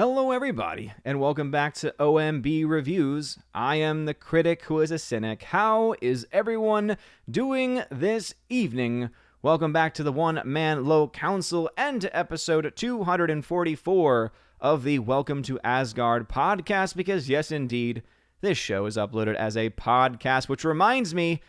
Hello everybody, and welcome back to OMB Reviews. I am the critic who is a cynic. How is everyone doing this evening? Welcome back to the One Man Low Council and to episode 244 of the Welcome to Asgard podcast, because yes indeed, this show is uploaded as a podcast, which reminds me,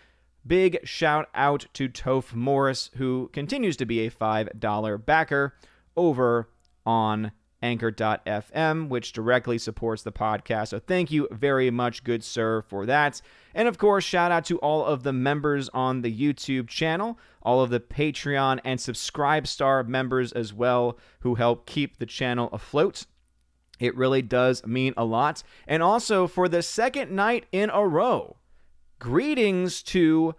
big shout out to Toph Morris, who continues to be a $5 backer over on Anchor.fm, which directly supports the podcast. So thank you very much, good sir, for that. And of course, shout out to all of the members on the YouTube channel, all of the Patreon and Subscribestar members as well, who help keep the channel afloat. It really does mean a lot. And also, for the second night in a row, greetings to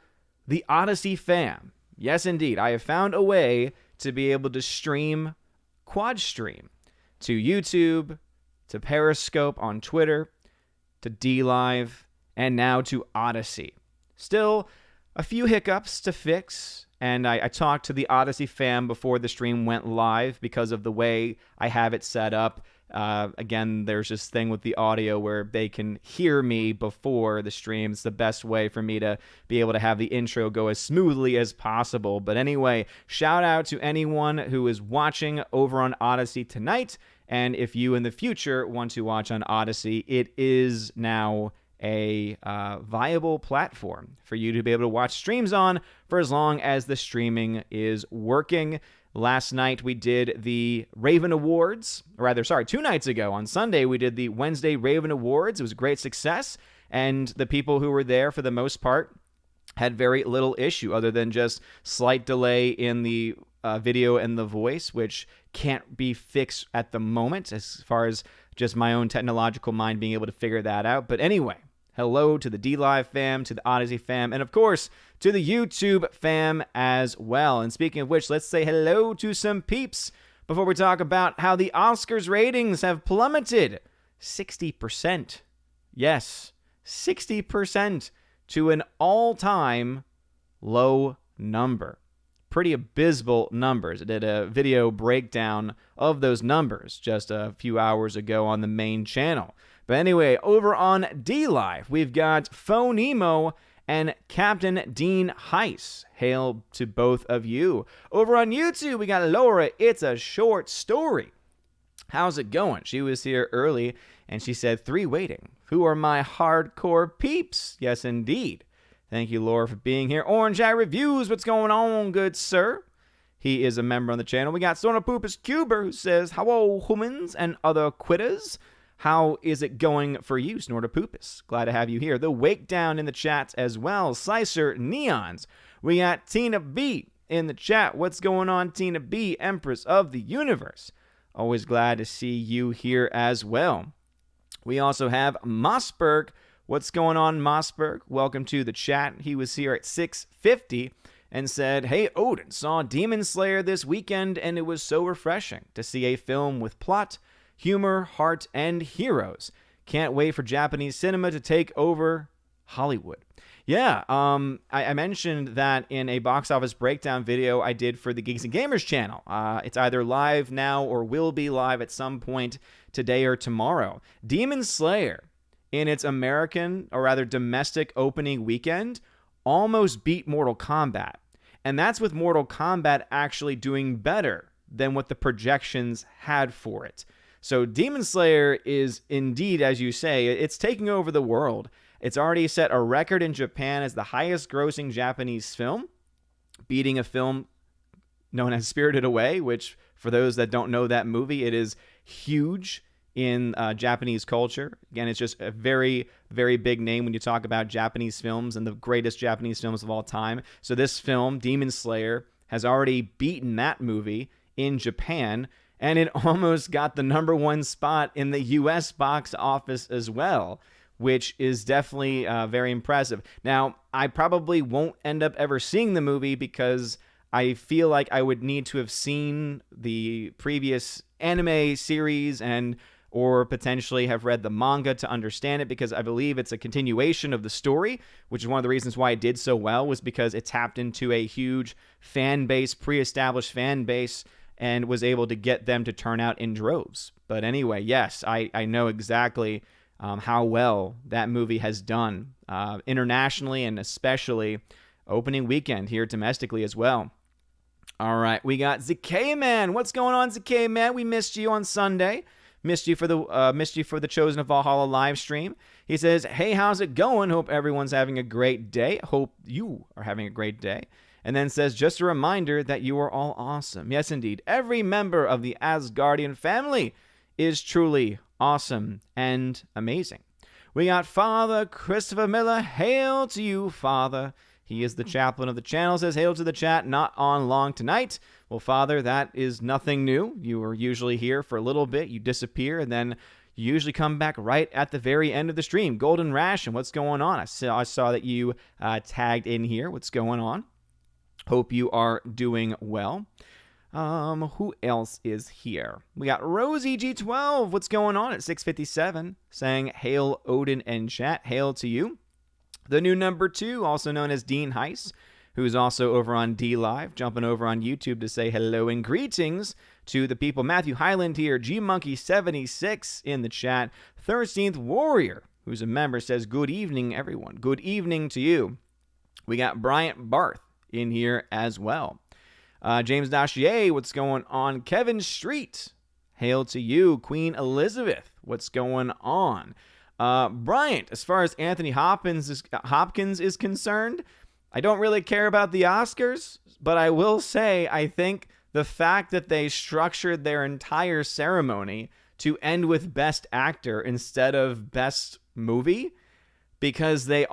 the Odyssey fam. Yes, indeed, I have found a way to be able to stream, quad stream, to YouTube, to Periscope on Twitter, to DLive, and now to Odyssey. Still, a few hiccups to fix, and I talked to the Odyssey fam before the stream went live because of the way I have it set up. Again, there's this thing with the audio where they can hear me before the stream. It's the best way for me to be able to have the intro go as smoothly as possible. But anyway, shout out to anyone who is watching over on Odyssey tonight. And if you in the future want to watch on Odyssey, it is now a viable platform for you to be able to watch streams on for as long as the streaming is working. Last night we did the Raven Awards, or rather, 2 nights ago on Sunday we did the Wednesday Raven Awards. It was a great success, and the people who were there for the most part had very little issue other than just slight delay in the video and the voice, which can't be fixed at the moment as far as just my own technological mind being able to figure that out. But anyway, hello to the DLive fam, to the Odyssey fam, and of course, to the YouTube fam as well. And speaking of which, let's say hello to some peeps before we talk about how the Oscars ratings have plummeted 60%. Yes, 60% to an all-time low number. Pretty abysmal numbers. I did a video breakdown of those numbers just a few hours ago on the main channel. But anyway, over on DLive, we've got Phonemo and Captain Dean Heiss. Hail to both of you. Over on YouTube, we got Laura. It's a short story. How's it going? She was here early, and she said, 3 waiting. Who are my hardcore peeps? Yes, indeed. Thank you, Laura, for being here. Orange Eye Reviews, what's going on, good sir? He is a member on the channel. We got Sonopoopus Cuber, who says, hello, humans and other quitters. How is it going for you, Snortopoopus? Glad to have you here. The Wake Down in the chat as well. Sicer Neons. We got Tina B in the chat. What's going on, Tina B, Empress of the Universe? Always glad to see you here as well. We also have Mossberg. What's going on, Mossberg? Welcome to the chat. He was here at 6:50 and said, hey, Odin, saw Demon Slayer this weekend, and it was so refreshing to see a film with plot, humor, heart, and heroes. Can't wait for Japanese cinema to take over Hollywood. Yeah, I mentioned that in a box office breakdown video I did for the Geeks and Gamers channel. It's either live now or will be live at some point today or tomorrow. Demon Slayer, in its American, or rather domestic opening weekend, almost beat Mortal Kombat. And that's with Mortal Kombat actually doing better than what the projections had for it. So Demon Slayer is indeed, as you say, it's taking over the world. It's already set a record in Japan as the highest grossing Japanese film, beating a film known as Spirited Away, which for those that don't know that movie, it is huge in Japanese culture. Again, it's just a very, very big name when you talk about Japanese films and the greatest Japanese films of all time. So this film, Demon Slayer, has already beaten that movie in Japan, and it almost got the #1 spot in the US box office as well, which is definitely very impressive. Now, I probably won't end up ever seeing the movie because I feel like I would need to have seen the previous anime series or potentially have read the manga to understand it, because I believe it's a continuation of the story, which is one of the reasons why it did so well, was because it tapped into a huge fan base, pre-established fan base, and was able to get them to turn out in droves. But anyway, yes, I know exactly how well that movie has done internationally, and especially opening weekend here domestically as well. All right, we got ZK Man. What's going on, ZK Man? We missed you on Sunday. Missed you for the Chosen of Valhalla live stream. He says, "Hey, how's it going? Hope everyone's having a great day. Hope you are having a great day." And then says, "Just a reminder that you are all awesome." Yes, indeed. Every member of the Asgardian family is truly awesome and amazing. We got Father Christopher Miller. Hail to you, Father. He is the chaplain of the channel. Says, "Hail to the chat. Not on long tonight." Well, Father, that is nothing new. You are usually here for a little bit. You disappear, and then you usually come back right at the very end of the stream. Golden Ration, what's going on? I saw that you tagged in here. What's going on? Hope you are doing well. Who else is here? We got Rosie G12. What's going on at 6:57? Saying, "Hail Odin and chat." Hail to you. The new number 2, also known as Dean Heiss, who's also over on D Live, jumping over on YouTube to say hello and greetings to the people. Matthew Highland here, GMonkey76 in the chat. 13th Warrior, who's a member, says, "Good evening, everyone." Good evening to you. We got Bryant Barth in here as well. James Dashier, what's going on? Kevin Street, hail to you. Queen Elizabeth, what's going on? Bryant, as far as Anthony Hopkins is concerned, I don't really care about the Oscars, but I will say I think the fact that they structured their entire ceremony to end with Best Actor instead of Best Movie, because I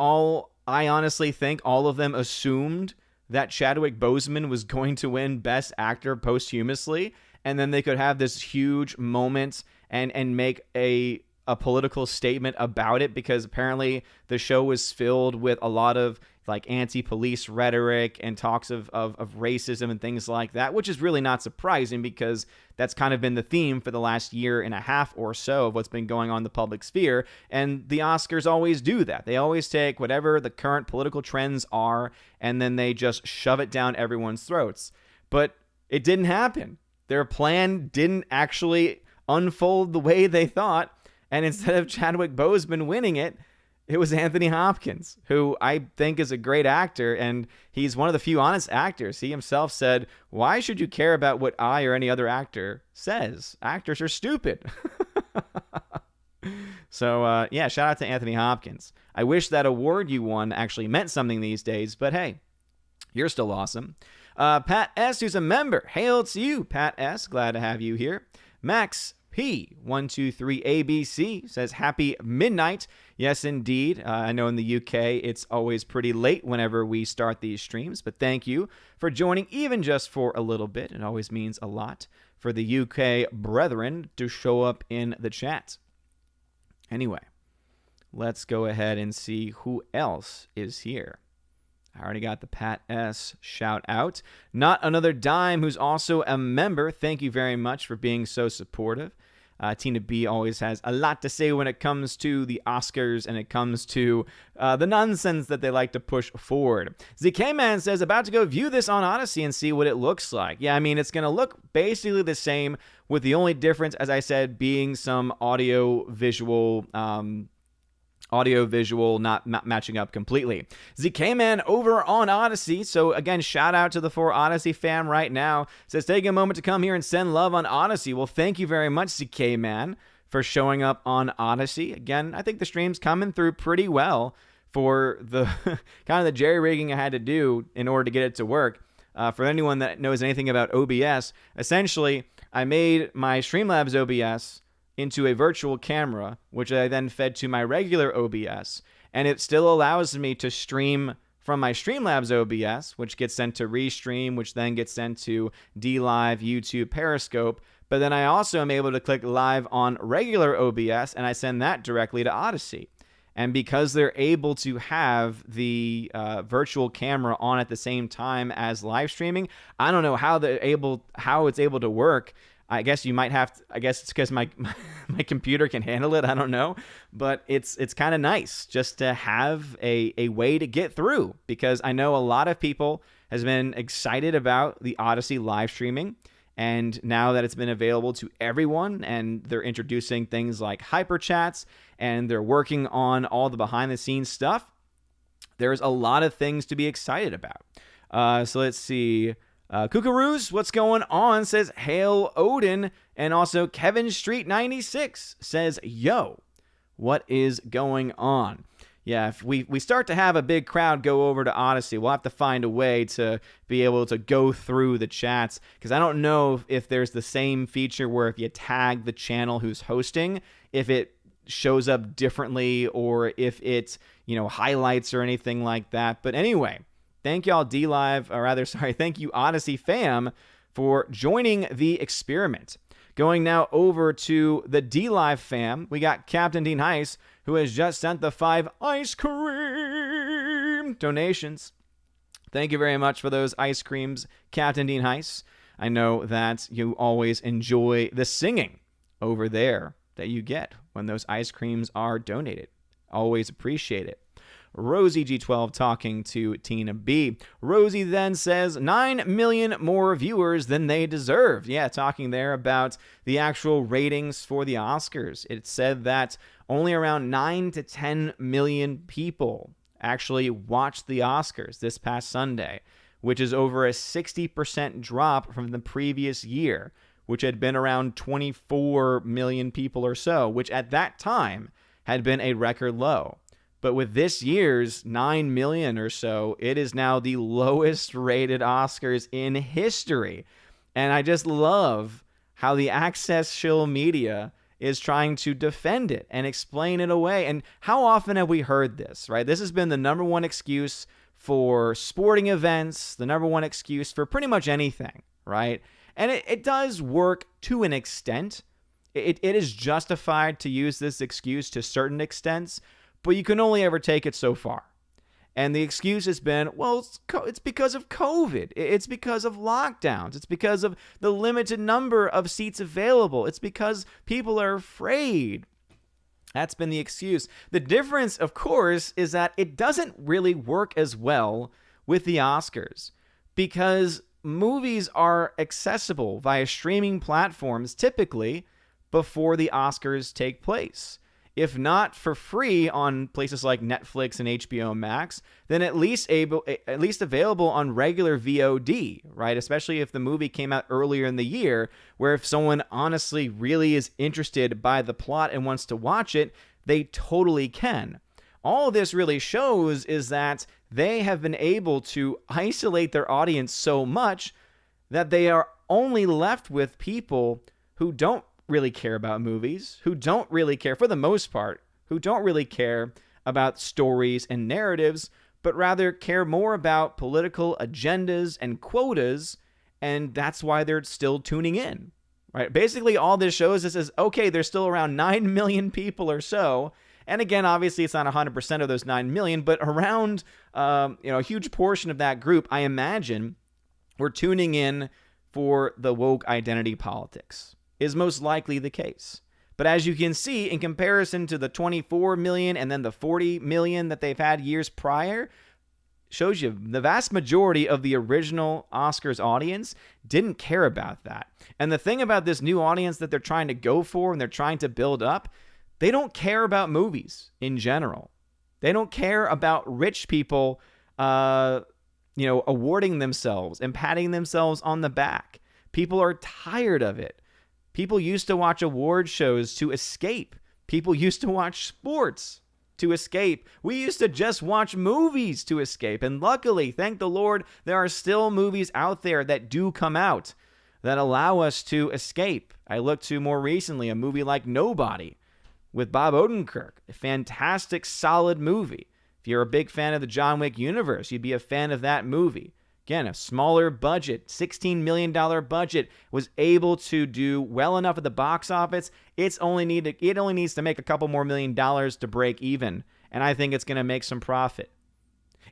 honestly think all of them assumed that Chadwick Boseman was going to win Best Actor posthumously, and then they could have this huge moment and make a political statement about it, because apparently the show was filled with a lot of like anti-police rhetoric and talks of racism and things like that, which is really not surprising because that's kind of been the theme for the last year and a half or so of what's been going on in the public sphere. And the Oscars always do that. They always take whatever the current political trends are and then they just shove it down everyone's throats. But it didn't happen. Their plan didn't actually unfold the way they thought. And instead of Chadwick Boseman winning it, it was Anthony Hopkins, who I think is a great actor, and he's one of the few honest actors. He himself said, "Why should you care about what I or any other actor says? Actors are stupid." So, yeah, shout out to Anthony Hopkins. I wish that award you won actually meant something these days, but hey, you're still awesome. Pat S., who's a member. Hail to you, Pat S. Glad to have you here. Max P123ABC says, "Happy midnight." Yes, indeed. I know in the UK it's always pretty late whenever we start these streams, but thank you for joining even just for a little bit. It always means a lot for the UK brethren to show up in the chat. Anyway, let's go ahead and see who else is here. I already got the Pat S. shout out. Not Another Dime, who's also a member. Thank you very much for being so supportive. Tina B always has a lot to say when it comes to the Oscars and it comes to the nonsense that they like to push forward. ZK Man says, "About to go view this on Odyssey and see what it looks like." Yeah, I mean, it's going to look basically the same, with the only difference, as I said, being some audio-visual not matching up completely. ZK Man over on Odyssey. So again, shout out to the 4 Odyssey fam right now. Says, "Take a moment to come here and send love on Odyssey." Well, thank you very much, ZK Man, for showing up on Odyssey. Again, I think the stream's coming through pretty well for the kind of the jerry-rigging I had to do in order to get it to work. For anyone that knows anything about OBS, essentially, I made my Streamlabs OBS into a virtual camera, which I then fed to my regular OBS, and it still allows me to stream from my Streamlabs OBS, which gets sent to Restream, which then gets sent to DLive, YouTube, Periscope, but then I also am able to click live on regular OBS, and I send that directly to Odyssey. And because they're able to have the virtual camera on at the same time as live streaming, I don't know how it's able to work. I guess you might have to, I guess it's because my computer can handle it. I don't know. But it's kind of nice just to have a way to get through, because I know a lot of people has been excited about the Odyssey live streaming. And now that it's been available to everyone, and they're introducing things like hyper chats, and they're working on all the behind the scenes stuff, there's a lot of things to be excited about. So let's see. Kookaroos, what's going on, says Hail Odin. And also Kevin Street 96 says, yo, what is going on? Yeah, if we start to have a big crowd go over to Odyssey, we'll have to find a way to be able to go through the chats, because I don't know if there's the same feature where if you tag the channel who's hosting, if it shows up differently, or if it, highlights or anything like that. But anyway, thank y'all thank you Odyssey fam for joining the experiment. Going now over to the D-Live fam, we got Captain Dean Heiss, who has just sent the 5 ice cream donations. Thank you very much for those ice creams, Captain Dean Heiss. I know that you always enjoy the singing over there that you get when those ice creams are donated. Always appreciate it. Rosie G12 talking to Tina B. Rosie then says 9 million more viewers than they deserve. Yeah, talking there about the actual ratings for the Oscars. It said that only around 9 to 10 million people actually watched the Oscars this past Sunday, which is over a 60% drop from the previous year, which had been around 24 million people or so, which at that time had been a record low. But with this year's 9 million or so, it is now the lowest rated Oscars in history. And I just love how the Access Shill media is trying to defend it and explain it away. And how often have we heard this, right? This has been the number one excuse for sporting events, the number one excuse for pretty much anything, right? And it does work to an extent. It is justified to use this excuse to certain extents, but you can only ever take it so far. And the excuse has been, well, it's because of COVID. It's because of lockdowns. It's because of the limited number of seats available. It's because people are afraid. That's been the excuse. The difference, of course, is that it doesn't really work as well with the Oscars, because movies are accessible via streaming platforms typically before the Oscars take place. If not for free on places like Netflix and HBO Max, then at least available on regular VOD, right? Especially if the movie came out earlier in the year, where if someone honestly really is interested by the plot and wants to watch it, they totally can. All this really shows is that they have been able to isolate their audience so much that they are only left with people who don't really care about movies, who don't really care, for the most part, who don't really care about stories and narratives, but rather care more about political agendas and quotas, and that's why they're still tuning in, right? Basically, all this shows us is, okay, there's still around 9 million people or so, and again, obviously, it's not 100% of those 9 million, but around a huge portion of that group, I imagine, we're tuning in for the woke identity politics. Is most likely the case. But as you can see, in comparison to the 24 million and then the 40 million that they've had years prior, shows you the vast majority of the original Oscars audience didn't care about that. And the thing about this new audience that they're trying to go for and they're trying to build up, they don't care about movies in general. They don't care about rich people, awarding themselves and patting themselves on the back. People are tired of it. People used to watch award shows to escape. People used to watch sports to escape. We used to just watch movies to escape. And luckily, thank the Lord, there are still movies out there that do come out that allow us to escape. I looked to more recently a movie like Nobody with Bob Odenkirk, a fantastic, solid movie. If you're a big fan of the John Wick universe, you'd be a fan of that movie. Again, a smaller budget, $16 million budget, was able to do well enough at the box office. It only needs to make a couple more $1 million to break even, and I think it's going to make some profit.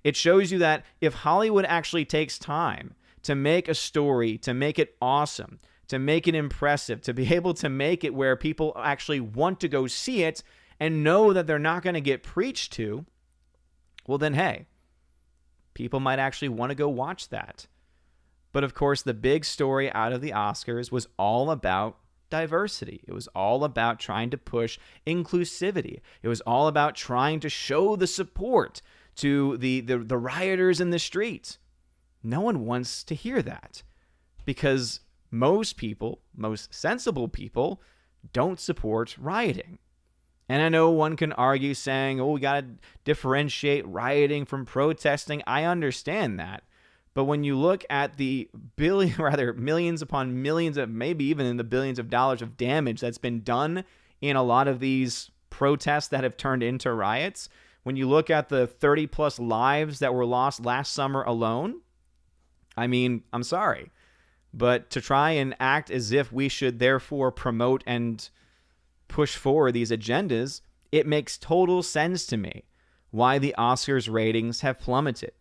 It shows you that if Hollywood actually takes time to make a story, to make it awesome, to make it impressive, to be able to make it where people actually want to go see it and know that they're not going to get preached to, well then, hey, people might actually want to go watch that. But of course, the big story out of the Oscars was all about diversity. It was all about trying to push inclusivity. It was all about trying to show the support to the rioters in the streets. No one wants to hear that because most people, most sensible people, don't support rioting. And I know one can argue saying, oh, we got to differentiate rioting from protesting. I understand that. But when you look at the millions upon millions of, maybe even in the billions of dollars of damage that's been done in a lot of these protests that have turned into riots, when you look at the 30 plus lives that were lost last summer alone, I mean, I'm sorry. But to try and act as if we should therefore promote and push forward these agendas, it makes total sense to me why the Oscars ratings have plummeted.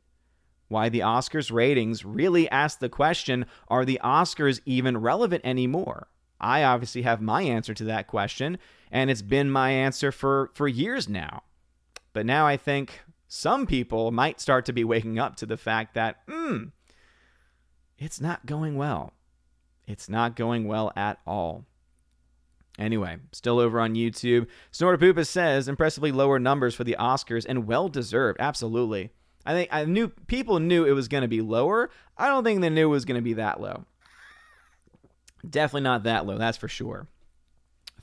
Why the Oscars ratings really ask the question, are the Oscars even relevant anymore? I obviously have my answer to that question, and it's been my answer for years now. But now I think some people might start to be waking up to the fact that, it's not going well. It's not going well at all. Anyway, still over on YouTube, Snortapoopa says, impressively lower numbers for the Oscars and well-deserved. Absolutely. People knew it was going to be lower. I don't think they knew it was going to be that low. Definitely not that low, that's for sure.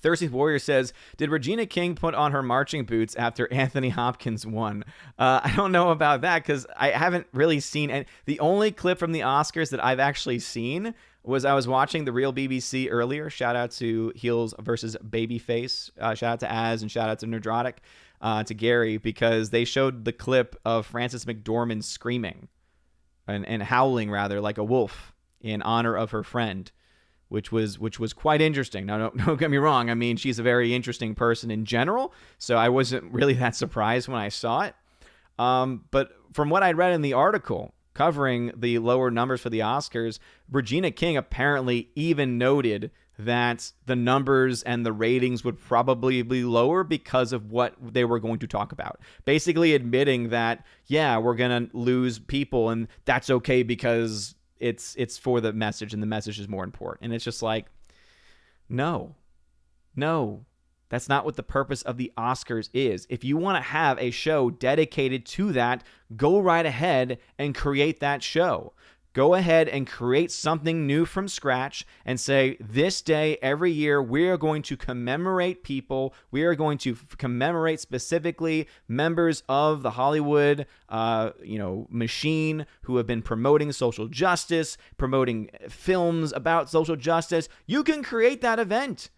Thirsty Warrior says, did Regina King put on her marching boots after Anthony Hopkins won? I don't know about that because I haven't really seen any. The only clip from the Oscars that I've actually seen was I was watching The Real BBC earlier. Shout out to Heels versus Babyface. Shout out to Az and shout out to Nerdrotic, to Gary, because they showed the clip of Frances McDormand screaming and howling rather like a wolf in honor of her friend. Which was quite interesting. Now, don't get me wrong. I mean, she's a very interesting person in general, so I wasn't really that surprised when I saw it. But from what I read in the article covering the lower numbers for the Oscars, Regina King apparently even noted that the numbers and the ratings would probably be lower because of what they were going to talk about. Basically admitting that, yeah, we're going to lose people, and that's okay because it's for the message, and the message is more important. And it's just like, no, that's not what the purpose of the Oscars is. If you want to have a show dedicated to that, go right ahead and create that show. Go ahead and create something new from scratch and say, this day, every year, we are going to commemorate people. We are going to commemorate specifically members of the Hollywood, machine who have been promoting social justice, promoting films about social justice. You can create that event.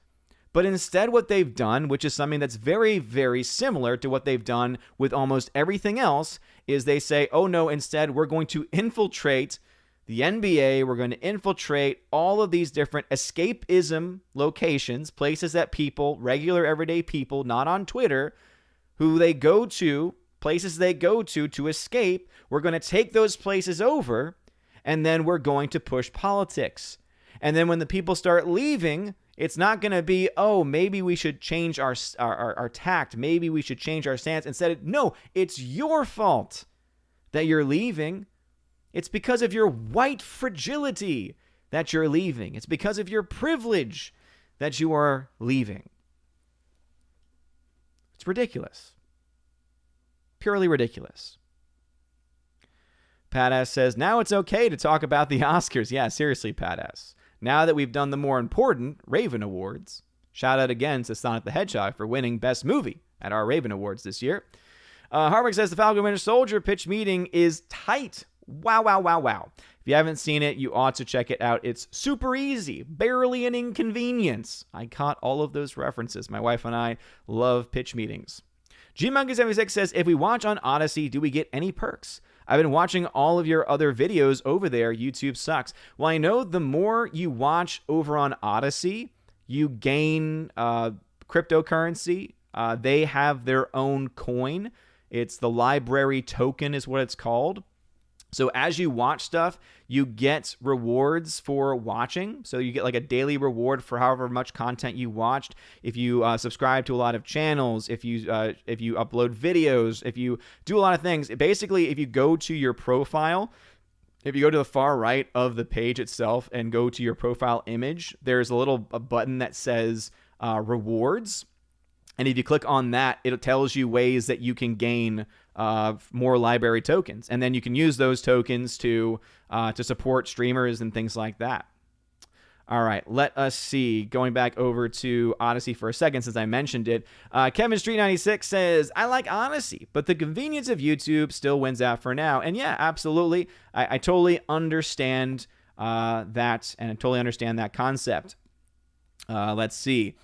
But instead, what they've done, which is something that's very, very similar to what they've done with almost everything else, is they say, oh no, instead, we're going to infiltrate the NBA. We're going to infiltrate all of these different escapism locations, places that people, regular everyday people, not on Twitter, who they go to, places they go to escape. We're going to take those places over, and then we're going to push politics. And then when the people start leaving, it's not going to be, oh, maybe we should change our tact. Maybe we should change our stance. Instead, no, it's your fault that you're leaving. It's because of your white fragility that you're leaving. It's because of your privilege that you are leaving. It's ridiculous. Purely ridiculous. Padass says, now it's okay to talk about the Oscars. Yeah, seriously, Padass. Now that we've done the more important Raven Awards. Shout out again to Sonic the Hedgehog for winning Best Movie at our Raven Awards this year. Harvick says the Falcon Winter Soldier pitch meeting is tight. Wow. If you haven't seen it, you ought to check it out. It's super easy, barely an inconvenience. I caught all of those references. My wife and I love pitch meetings. GMonkey76 says, if we watch on Odyssey, do we get any perks? I've been watching all of your other videos over there. YouTube sucks. Well, I know the more you watch over on Odyssey, you gain cryptocurrency. They have their own coin. It's the library token is what it's called. So as you watch stuff, you get rewards for watching. So you get like a daily reward for however much content you watched. If you subscribe to a lot of channels, if you upload videos, if you do a lot of things, basically if you go to your profile if you go to the far right of the page itself and go to your profile image, there's a button that says rewards. And if you click on that, it tells you ways that you can gain more library tokens. And then you can use those tokens to support streamers and things like that. All right, let us see. Going back over to Odyssey for a second since I mentioned it. Kevin Street 96 says, I like Odyssey, but the convenience of YouTube still wins out for now. And yeah, absolutely. I totally understand that, and I totally understand that concept. Let's see.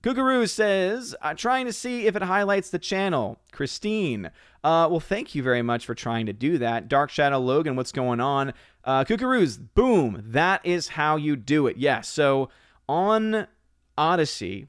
Kookaroo says, trying to see if it highlights the channel. Christine. Well, thank you very much for trying to do that. Dark Shadow Logan, what's going on? Kookaroos, boom. That is how you do it. Yes. So on Odyssey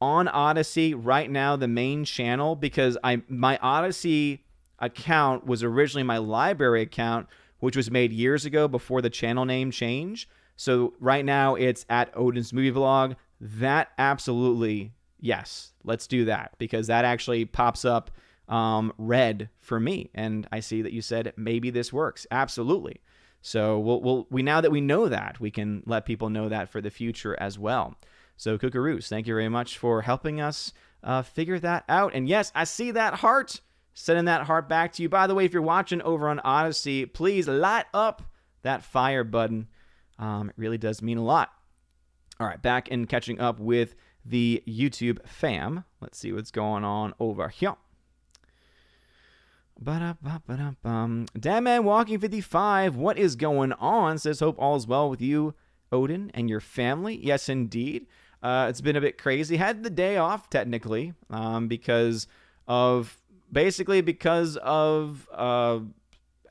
right now, the main channel, because my Odyssey account was originally my library account, which was made years ago before the channel name change. So right now it's at Odin's Movie Vlog. That absolutely, yes, let's do that, because that actually pops up red for me. And I see that you said maybe this works. Absolutely. So we now that we know that, we can let people know that for the future as well. So Kookaroos, thank you very much for helping us figure that out. And yes, I see that heart. Sending that heart back to you. By the way, if you're watching over on Odyssey, please light up that fire button. It really does mean a lot. All right, back and catching up with the YouTube fam. Let's see what's going on over here. Damn Man Walking 55, what is going on? Says, hope all is well with you, Odin, and your family. Yes, indeed. It's been a bit crazy. Had the day off, technically, because of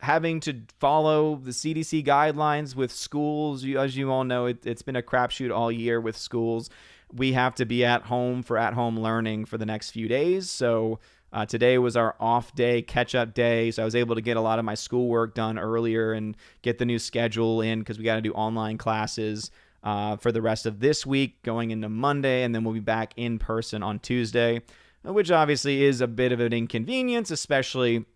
having to follow the CDC guidelines with schools. As you all know, it's been a crapshoot all year with schools. We have to be at home for at-home learning for the next few days. So today was our off day, catch-up day. So I was able to get a lot of my schoolwork done earlier and get the new schedule in, because we got to do online classes for the rest of this week going into Monday. And then we'll be back in person on Tuesday, which obviously is a bit of an inconvenience, especially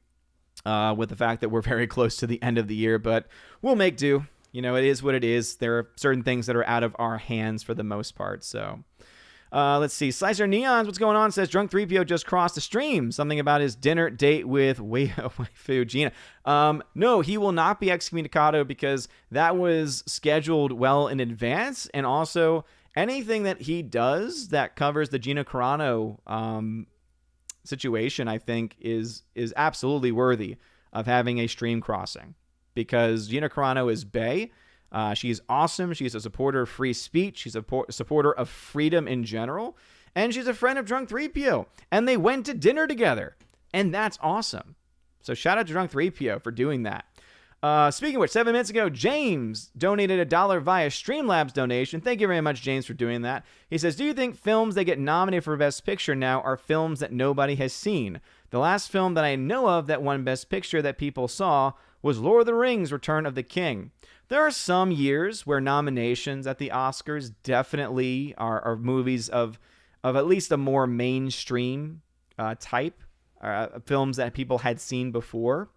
with the fact that we're very close to the end of the year, but we'll make do. You know, it is what it is. There are certain things that are out of our hands for the most part. So let's see. Slicer Neons, what's going on? Says Drunk 3PO just crossed the stream. Something about his dinner date with waifu Gina. No, he will not be excommunicado, because that was scheduled well in advance. And also anything that he does that covers the Gina Carano situation, I think is absolutely worthy of having a stream crossing, because Gina Carano is bae. She's awesome. She's a supporter of free speech. She's a supporter of freedom in general, and she's a friend of Drunk 3PO, and they went to dinner together, and that's awesome. So shout out to Drunk 3PO for doing that. Speaking of which, 7 minutes ago, James donated $1 via Streamlabs donation. Thank you very much, James, for doing that. He says, do you think films that get nominated for Best Picture now are films that nobody has seen? The last film that I know of that won Best Picture that people saw was Lord of the Rings, Return of the King. There are some years where nominations at the Oscars definitely are movies of at least a more mainstream type, films that people had seen before.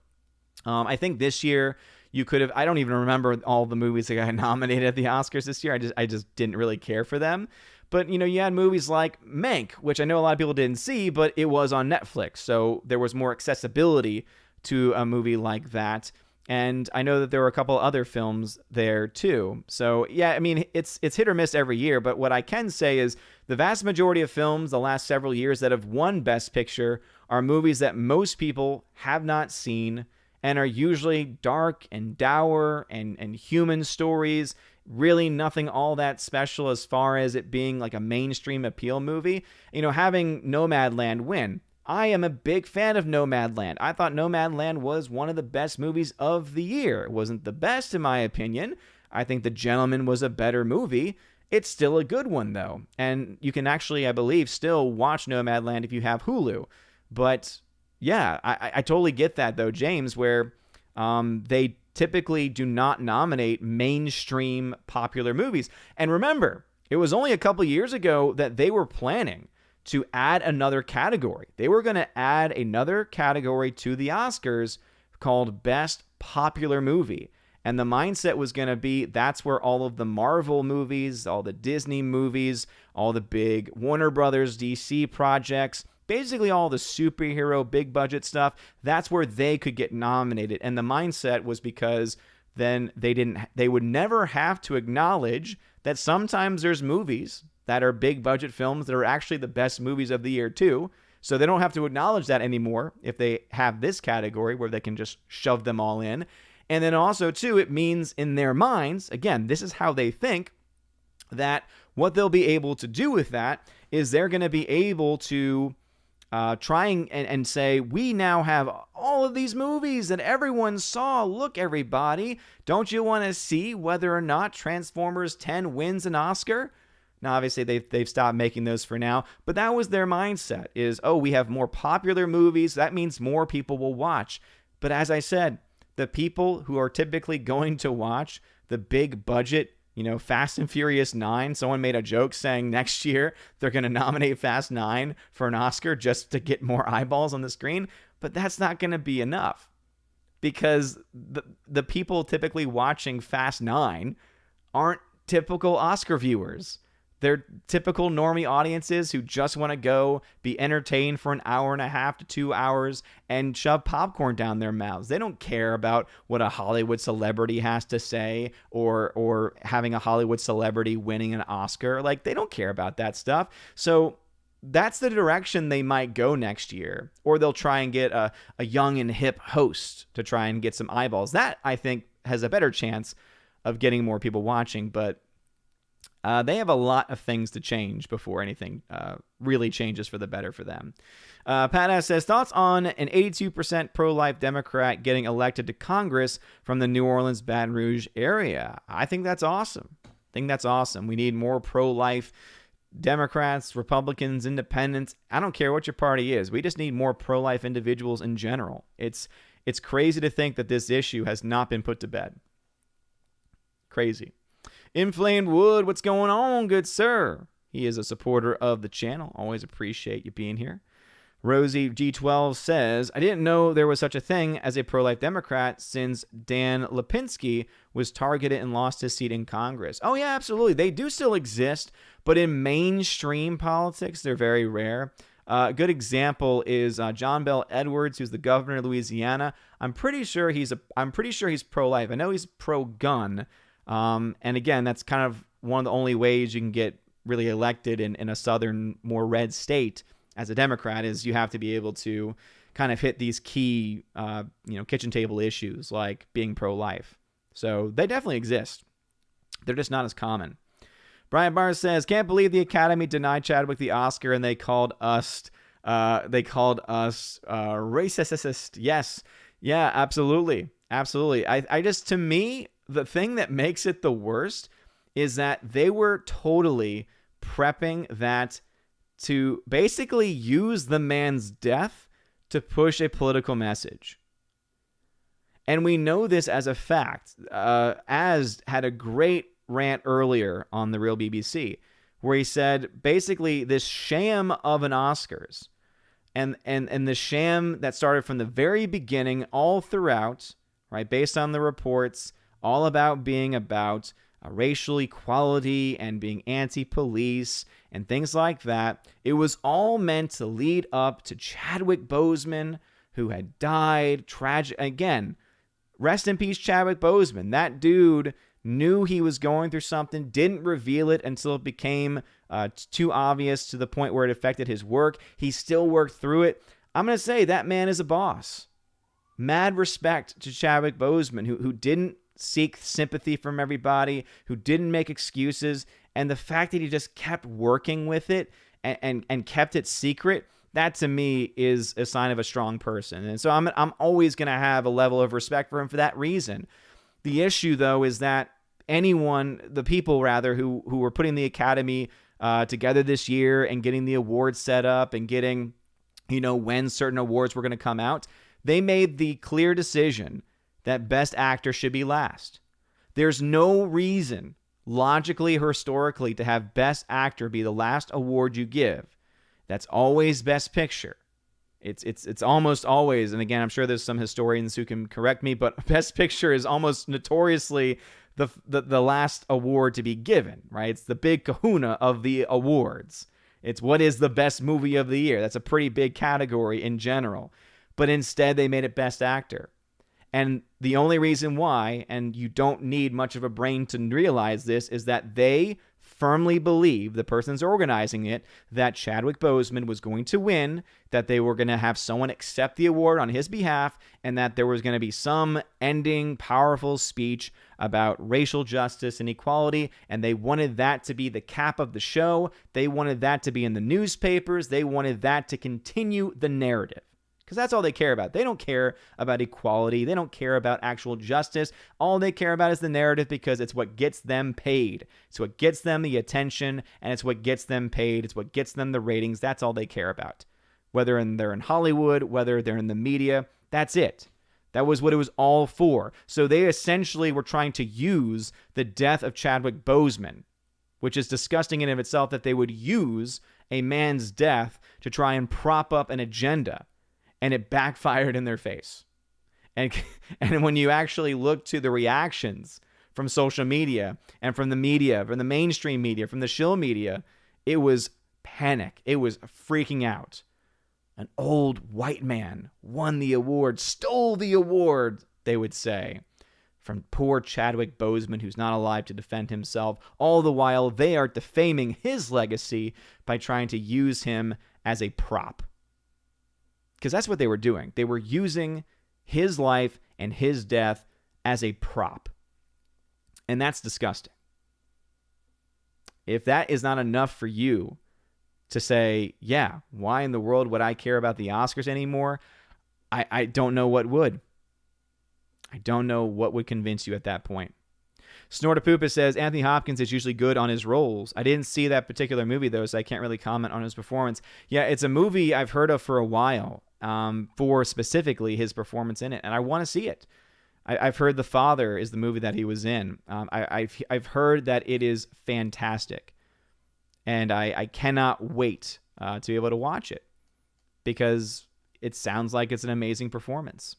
I think this year you could have, I don't even remember all the movies that got nominated at the Oscars this year. I just didn't really care for them. But, you know, you had movies like Mank, which I know a lot of people didn't see, but it was on Netflix. So there was more accessibility to a movie like that. And I know that there were a couple other films there too. So yeah, I mean, it's hit or miss every year. But what I can say is the vast majority of films the last several years that have won Best Picture are movies that most people have not seen, and are usually dark and dour and human stories. Really nothing all that special as far as it being like a mainstream appeal movie. You know, having Nomadland win. I am a big fan of Nomadland. I thought Nomadland was one of the best movies of the year. It wasn't the best in my opinion. I think The Gentleman was a better movie. It's still a good one though. And you can actually, I believe, still watch Nomadland if you have Hulu. But yeah, I totally get that, though, James, where they typically do not nominate mainstream popular movies. And remember, it was only a couple years ago that they were planning to add another category. They were going to add another category to the Oscars called Best Popular Movie. And the mindset was going to be that's where all of the Marvel movies, all the Disney movies, all the big Warner Brothers DC projects, basically all the superhero big budget stuff, that's where they could get nominated. And the mindset was because then they would never have to acknowledge that sometimes there's movies that are big budget films that are actually the best movies of the year too. So they don't have to acknowledge that anymore if they have this category where they can just shove them all in. And then also too, it means in their minds, again, this is how they think, that what they'll be able to do with that is they're going to be able to try and say, we now have all of these movies that everyone saw. Look, everybody, don't you want to see whether or not Transformers 10 wins an Oscar? Now, obviously, they've stopped making those for now, but that was their mindset is, oh, we have more popular movies. That means more people will watch. But as I said, the people who are typically going to watch the big budget, Fast and Furious 9, someone made a joke saying next year they're going to nominate Fast 9 for an Oscar just to get more eyeballs on the screen. But that's not going to be enough because the people typically watching Fast 9 aren't typical Oscar viewers. They're typical normie audiences who just want to go be entertained for an hour and a half to 2 hours and shove popcorn down their mouths. They don't care about what a Hollywood celebrity has to say or having a Hollywood celebrity winning an Oscar. Like, they don't care about that stuff. So that's the direction they might go next year. Or they'll try and get a young and hip host to try and get some eyeballs. That, I think, has a better chance of getting more people watching, but they have a lot of things to change before anything really changes for the better for them. Pat S. says, thoughts on an 82% pro-life Democrat getting elected to Congress from the New Orleans, Baton Rouge area? I think that's awesome. We need more pro-life Democrats, Republicans, Independents. I don't care what your party is. We just need more pro-life individuals in general. It's crazy to think that this issue has not been put to bed. Crazy. Inflamed Wood, what's going on, good sir? He is a supporter of the channel. Always appreciate you being here. Rosie G12 says, I didn't know there was such a thing as a pro-life Democrat since Dan Lipinski was targeted and lost his seat in Congress. Oh, yeah, absolutely. They do still exist, but in mainstream politics, they're very rare. A good example is John Bel Edwards, who's the governor of Louisiana. I'm pretty sure he's pro-life. I know he's pro-gun. And again, that's kind of one of the only ways you can get really elected in a southern, more red state as a Democrat is you have to be able to kind of hit these key, kitchen table issues like being pro-life. So they definitely exist. They're just not as common. Brian Barr says, can't believe the Academy denied Chadwick the Oscar and they called us racist. Yes. Yeah, absolutely. Absolutely. I just, to me, the thing that makes it the worst is that they were totally prepping that to basically use the man's death to push a political message. And we know this as a fact. Az had a great rant earlier on The Real BBC where he said basically this sham of an Oscars and the sham that started from the very beginning all throughout, right, based on the reports, all about being about racial equality and being anti-police and things like that. It was all meant to lead up to Chadwick Boseman, who had died tragic. Again, rest in peace, Chadwick Boseman. That dude knew he was going through something, didn't reveal it until it became too obvious to the point where it affected his work. He still worked through it. I'm going to say that man is a boss. Mad respect to Chadwick Boseman, who didn't seek sympathy from everybody, who didn't make excuses, and the fact that he just kept working with it and kept it secret, that to me is a sign of a strong person. And so I'm always going to have a level of respect for him for that reason. The issue, though, is that the people who were putting the Academy together this year and getting the awards set up and getting, when certain awards were going to come out, they made the clear decision that Best Actor should be last. There's no reason, logically or historically, to have Best Actor be the last award you give. That's always Best Picture. It's almost always, and again, I'm sure there's some historians who can correct me, but Best Picture is almost notoriously the last award to be given, right? It's the big kahuna of the awards. It's what is the best movie of the year. That's a pretty big category in general. But instead, they made it Best Actor. And the only reason why, and you don't need much of a brain to realize this, is that they firmly believe, the person's organizing it, that Chadwick Boseman was going to win, that they were going to have someone accept the award on his behalf, and that there was going to be some ending powerful speech about racial justice and equality, and they wanted that to be the cap of the show. They wanted that to be in the newspapers. They wanted that to continue the narrative. Because that's all they care about. They don't care about equality. They don't care about actual justice. All they care about is the narrative, because it's what gets them paid. It's what gets them the attention, and it's what gets them paid. It's what gets them the ratings. That's all they care about. Whether they're in Hollywood, whether they're in the media, that's it. That was what it was all for. So they essentially were trying to use the death of Chadwick Boseman, which is disgusting in and of itself, that they would use a man's death to try and prop up an agenda. And it backfired in their face. And when you actually look to the reactions from social media and from the media, from the mainstream media, from the shill media, it was panic. It was freaking out. An old white man won the award, stole the award, they would say, from poor Chadwick Boseman, who's not alive to defend himself. All the while, they are defaming his legacy by trying to use him as a prop. Because that's what they were doing. They were using his life and his death as a prop. And that's disgusting. If that is not enough for you to say, yeah, why in the world would I care about the Oscars anymore? I don't know what would. I don't know what would convince you at that point. Snortapoopa says, Anthony Hopkins is usually good on his roles. I didn't see that particular movie, though, so I can't really comment on his performance. Yeah, it's a movie I've heard of for a while, for specifically his performance in it, and I want to see it. I've heard The Father is the movie that he was in. I've heard that it is fantastic, and I cannot wait to be able to watch it, because it sounds like it's an amazing performance.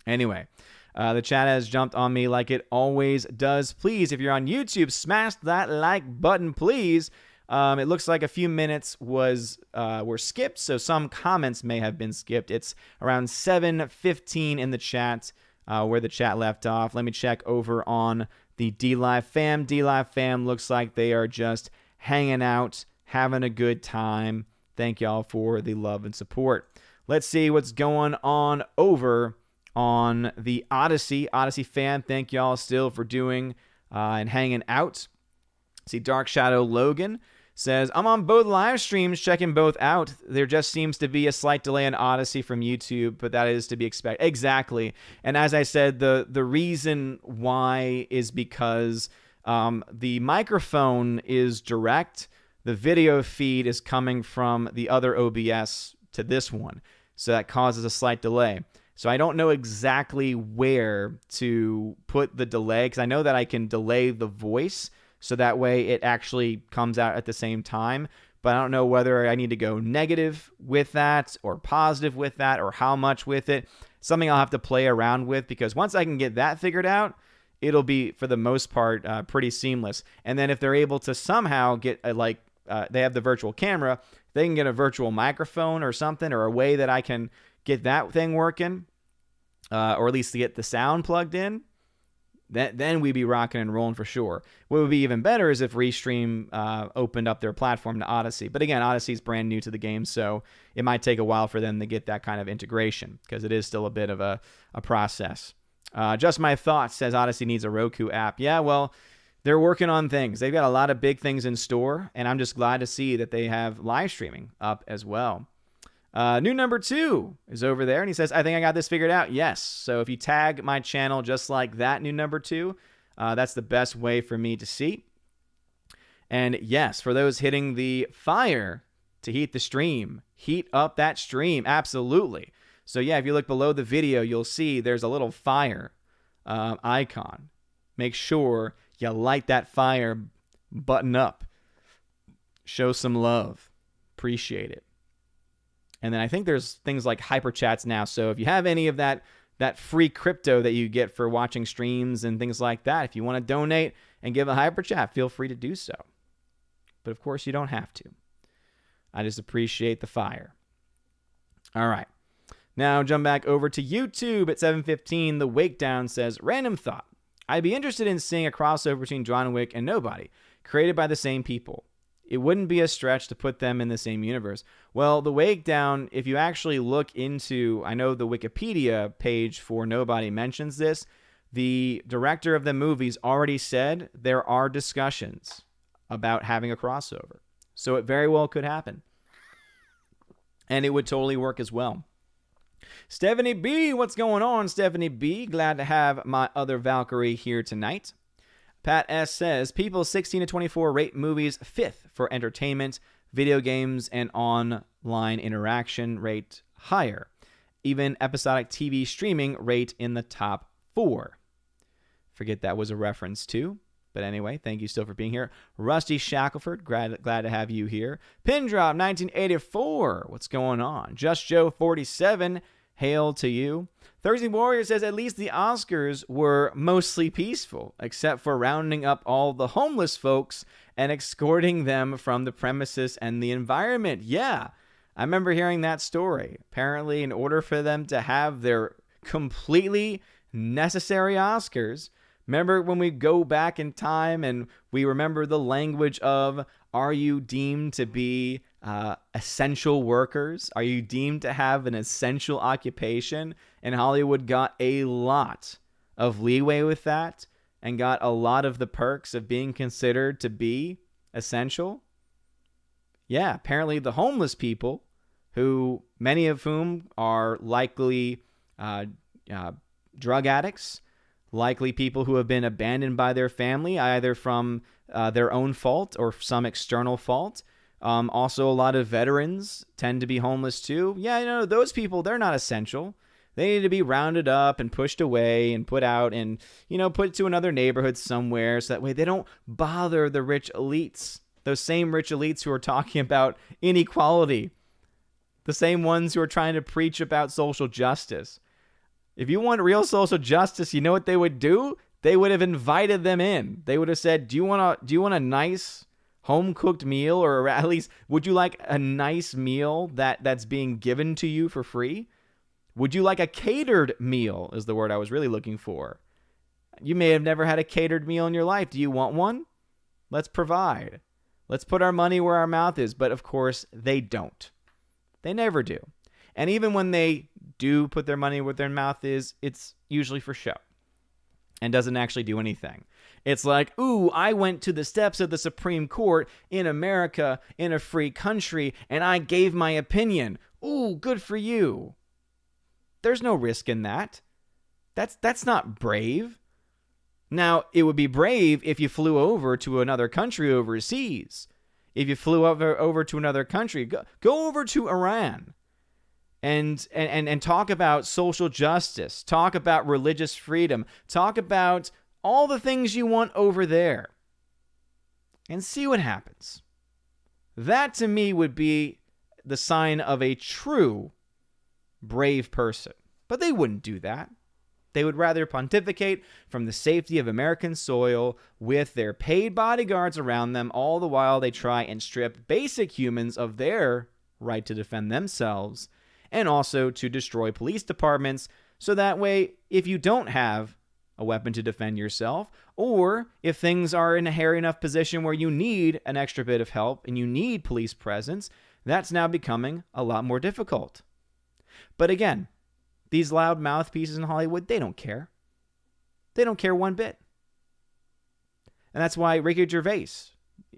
Anyway, the chat has jumped on me like it always does. Please, if you're on YouTube, smash that like button, please. It looks like a few minutes were skipped, so some comments may have been skipped. It's around 7:15 in the chat, where the chat left off. Let me check over on the DLive fam. DLive fam looks like they are just hanging out, having a good time. Thank y'all for the love and support. Let's see what's going on over on the Odyssey fan. Thank y'all still for doing and hanging out. See, Dark Shadow Logan says, I'm on both live streams, checking both out. There just seems to be a slight delay in Odyssey from YouTube, but that is to be expected. Exactly. And as I said, the reason why is because the microphone is direct. The video feed is coming from the other OBS to this one. So that causes a slight delay. So I don't know exactly where to put the delay, because I know that I can delay the voice so that way it actually comes out at the same time. But I don't know whether I need to go negative with that or positive with that or how much with it. Something I'll have to play around with, because once I can get that figured out, it'll be, for the most part, pretty seamless. And then if they're able to somehow get, they have the virtual camera, they can get a virtual microphone or something, or a way that I can get that thing working, or at least to get the sound plugged in, then we'd be rocking and rolling for sure. What would be even better is if Restream opened up their platform to Odyssey. But again, Odyssey's brand new to the game, so it might take a while for them to get that kind of integration, because it is still a bit of a process. Just my thoughts, says Odyssey needs a Roku app. Yeah, well, they're working on things. They've got a lot of big things in store, and I'm just glad to see that they have live streaming up as well. New number 2 is over there, and he says, I think I got this figured out. Yes. So if you tag my channel just like that, new number 2, that's the best way for me to see. And yes, for those hitting the fire to heat the stream, heat up that stream. Absolutely. So yeah, if you look below the video, you'll see there's a little fire icon. Make sure you light that fire button up. Show some love. appreciate it. And then I think there's things like hyper chats now. So if you have any of that free crypto that you get for watching streams and things like that, if you want to donate and give a hyper chat, feel free to do so. But of course, you don't have to. I just appreciate the fire. All right. Now jump back over to YouTube at 7:15. The Wake Down says, random thought. I'd be interested in seeing a crossover between John Wick and Nobody, created by the same people. It wouldn't be a stretch to put them in the same universe. Well, The Wake Down, if you actually look into, I know the Wikipedia page for Nobody mentions this, the director of the movies already said there are discussions about having a crossover. So it very well could happen. And it would totally work as well. Stephanie B, what's going on, Stephanie B? Glad to have my other Valkyrie here tonight. Pat S says, people 16 to 24 rate movies 5th for entertainment, video games, and online interaction rate higher. Even episodic TV streaming rate in the top 4. Forget that was a reference to. But anyway, thank you still for being here. Rusty Shackelford, glad to have you here. Pindrop 1984, what's going on? Just Joe 47, hail to you. Thursday Warrior says at least the Oscars were mostly peaceful, except for rounding up all the homeless folks and escorting them from the premises and the environment. Yeah, I remember hearing that story. Apparently, in order for them to have their completely necessary Oscars, remember when we go back in time and we remember the language of, are you deemed to be essential workers? Are you deemed to have an essential occupation? And Hollywood got a lot of leeway with that and got a lot of the perks of being considered to be essential. Yeah, apparently the homeless people, who many of whom are likely drug addicts, likely people who have been abandoned by their family, either from their own fault or some external fault. Also, a lot of veterans tend to be homeless too. Yeah, those people, they're not essential. They need to be rounded up and pushed away and put out and, put to another neighborhood somewhere so that way they don't bother the rich elites. Those same rich elites who are talking about inequality. The same ones who are trying to preach about social justice. If you want real social justice, you know what they would do? They would have invited them in. They would have said, do you want a nice home-cooked meal, or at least would you like a nice meal that's being given to you for free? Would you like a catered meal is the word I was really looking for. You may have never had a catered meal in your life. Do you want one? Let's provide. Let's put our money where our mouth is. But of course, they don't. They never do. And even when they do put their money where their mouth is, it's usually for show and doesn't actually do anything. It's like, ooh, I went to the steps of the Supreme Court in America, in a free country, and I gave my opinion. Ooh, good for you. There's no risk in that. That's not brave. Now, it would be brave if you flew over to another country overseas. If you flew over to another country, go over to Iran and talk about social justice, talk about religious freedom, talk about all the things you want over there, and see what happens. That, to me, would be the sign of a true brave person. But they wouldn't do that. They would rather pontificate from the safety of American soil with their paid bodyguards around them, all the while they try and strip basic humans of their right to defend themselves, and also to destroy police departments, so that way, if you don't have a weapon to defend yourself, or if things are in a hairy enough position where you need an extra bit of help and you need police presence, that's now becoming a lot more difficult. But again, these loud mouthpieces in Hollywood, they don't care. They don't care one bit. And that's why Ricky Gervais,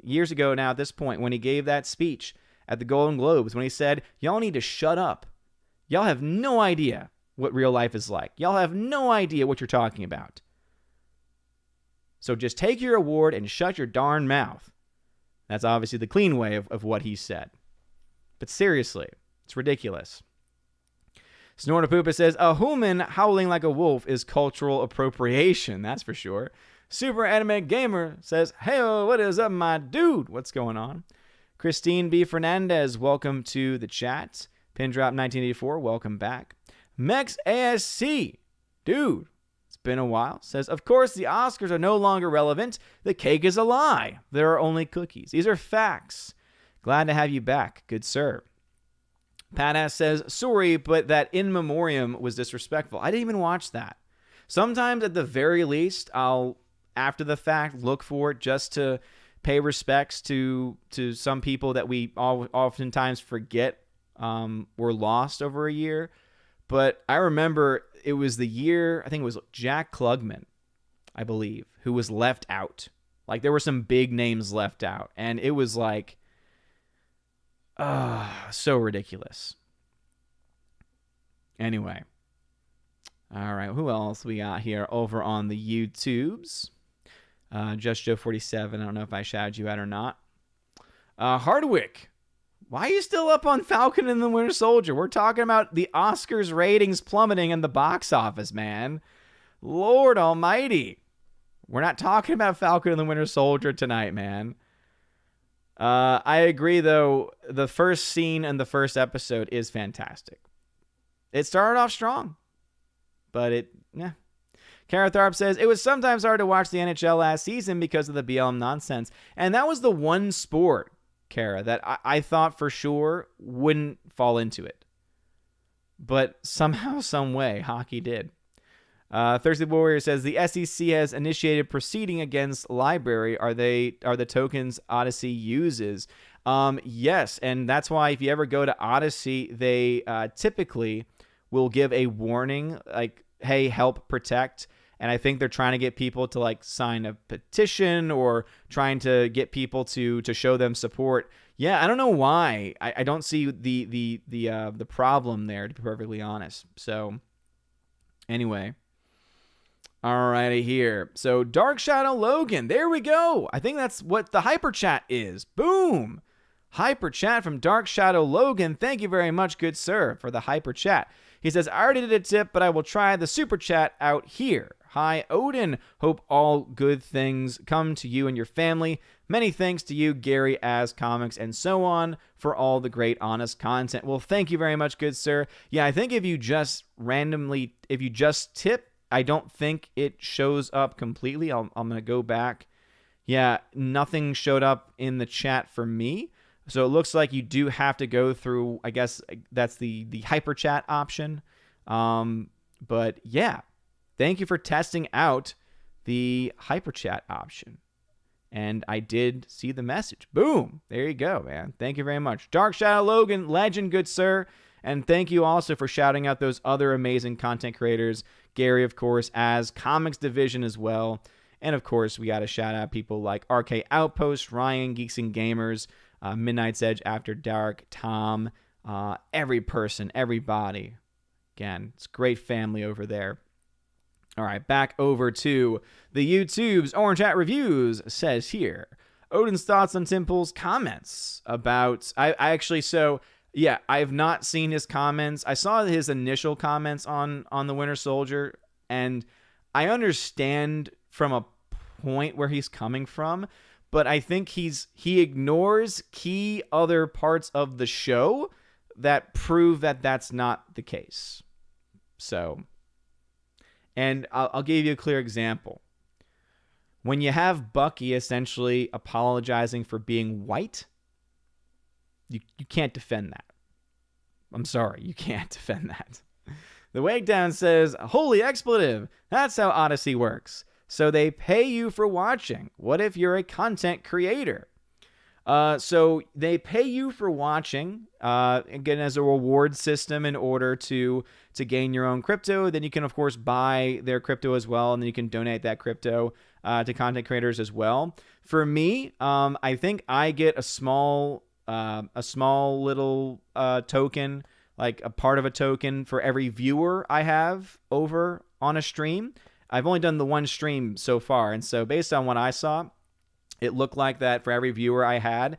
years ago now at this point, when he gave that speech at the Golden Globes, when he said, y'all need to shut up. Y'all have no idea what real life is like. Y'all have no idea what you're talking about. So just take your award and shut your darn mouth. That's obviously the clean way of what he said. But seriously, it's ridiculous. Snortapoopa says, a human howling like a wolf is cultural appropriation. That's for sure. Super Anime Gamer says, hey, what is up, my dude? What's going on? Christine B. Fernandez, welcome to the chat. Pindrop 1984, welcome back. Mex ASC, dude, it's been a while, says, of course the Oscars are no longer relevant. The cake is a lie. There are only cookies. These are facts. Glad to have you back, good sir. Patass says, sorry, but that In Memoriam was disrespectful. I didn't even watch that. Sometimes, at the very least, I'll, after the fact, look for it just to pay respects to some people that we oftentimes forget were lost over a year. But I remember it was the year, I think it was Jack Klugman, I believe, who was left out. Like, there were some big names left out. And it was like, so ridiculous. Anyway. All right, who else we got here over on the YouTubes? Just Joe 47. I don't know if I shouted you out or not. Hardwick, why are you still up on Falcon and the Winter Soldier? We're talking about the Oscars ratings plummeting in the box office, man. Lord almighty. We're not talking about Falcon and the Winter Soldier tonight, man. I agree, though. The first scene in the first episode is fantastic. It started off strong, but Kara Tharp says, it was sometimes hard to watch the NHL last season because of the BLM nonsense. And that was the one sport, Kara, that I thought for sure wouldn't fall into it. But somehow, some way, hockey did. Thirsty Warrior says, the SEC has initiated proceeding against library. Are the tokens Odyssey uses? Yes, and that's why if you ever go to Odyssey, they typically will give a warning, like, hey, help protect. And I think they're trying to get people to like sign a petition or trying to get people to show them support. Yeah, I don't know why. I don't see the problem there, to be perfectly honest. So anyway. Alrighty here. So Dark Shadow Logan, there we go. I think that's what the hyper chat is. Boom. Hyper chat from Dark Shadow Logan. Thank you very much, good sir, for the hyper chat. He says, I already did a tip, but I will try the super chat out here. Hi, Odin. Hope all good things come to you and your family. Many thanks to you, Gary, as comics, and so on, for all the great, honest content. Well, thank you very much, good sir. Yeah, I think if you just tip, I don't think it shows up completely. I'm going to go back. Yeah, nothing showed up in the chat for me. So it looks like you do have to go through, I guess that's the hyper chat option. But yeah, thank you for testing out the hyper chat option. And I did see the message. Boom. There you go, man. Thank you very much. Dark Shadow Logan, legend, good sir. And thank you also for shouting out those other amazing content creators. Gary, of course, as Comics Division as well. And of course, we got to shout out people like RK Outpost, Ryan, Geeks and Gamers, Midnight's Edge After Dark, Tom, every person, everybody. Again, it's a great family over there. All right, back over to the YouTube's Orange Hat Reviews says here, Odin's thoughts on Timple's comments about, I have not seen his comments. I saw his initial comments on the Winter Soldier, and I understand from a point where he's coming from, but I think he ignores key other parts of the show that prove that that's not the case. So, and I'll give you a clear example. When you have Bucky essentially apologizing for being white, you can't defend that. I'm sorry, you can't defend that. The Wake Down says, holy expletive, that's how Odyssey works. So they pay you for watching. What if you're a content creator? So they pay you for watching, again, as a reward system in order to gain your own crypto. Then you can, of course, buy their crypto as well, and then you can donate that crypto to content creators as well. For me, I think I get a small little token, like a part of a token for every viewer I have over on a stream. I've only done the one stream so far, and so based on what I saw, it looked like that for every viewer I had,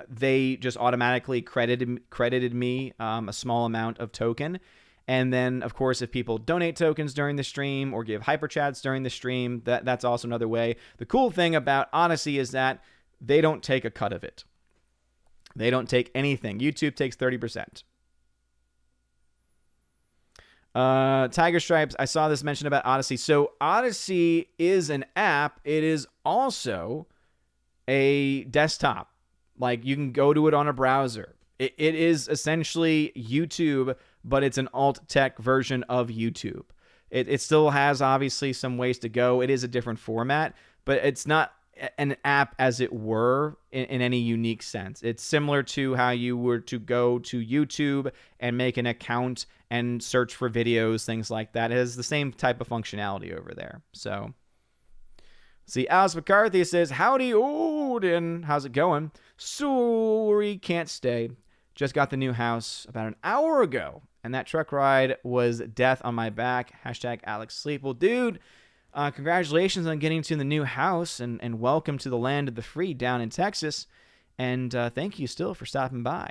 they just automatically credited me a small amount of token. And then, of course, if people donate tokens during the stream or give hyper chats during the stream, that's also another way. The cool thing about Odyssey is that they don't take a cut of it. They don't take anything. YouTube takes 30%. Tiger Stripes, I saw this mentioned about Odyssey. So Odyssey is an app. It is also a desktop. Like, you can go to it on a browser. It is essentially YouTube, but it's an alt-tech version of YouTube. It still has, obviously, some ways to go. It is a different format, but it's not an app, as it were, in any unique sense. It's similar to how you were to go to YouTube and make an account and search for videos, things like that. It has the same type of functionality over there. So, see, Alice McCarthy says, howdy, Odin. How's it going? Sorry, can't stay. Just got the new house about an hour ago, and that truck ride was death on my back. Hashtag Alex Sleep. Well, dude, congratulations on getting to the new house, and welcome to the land of the free down in Texas. And thank you still for stopping by.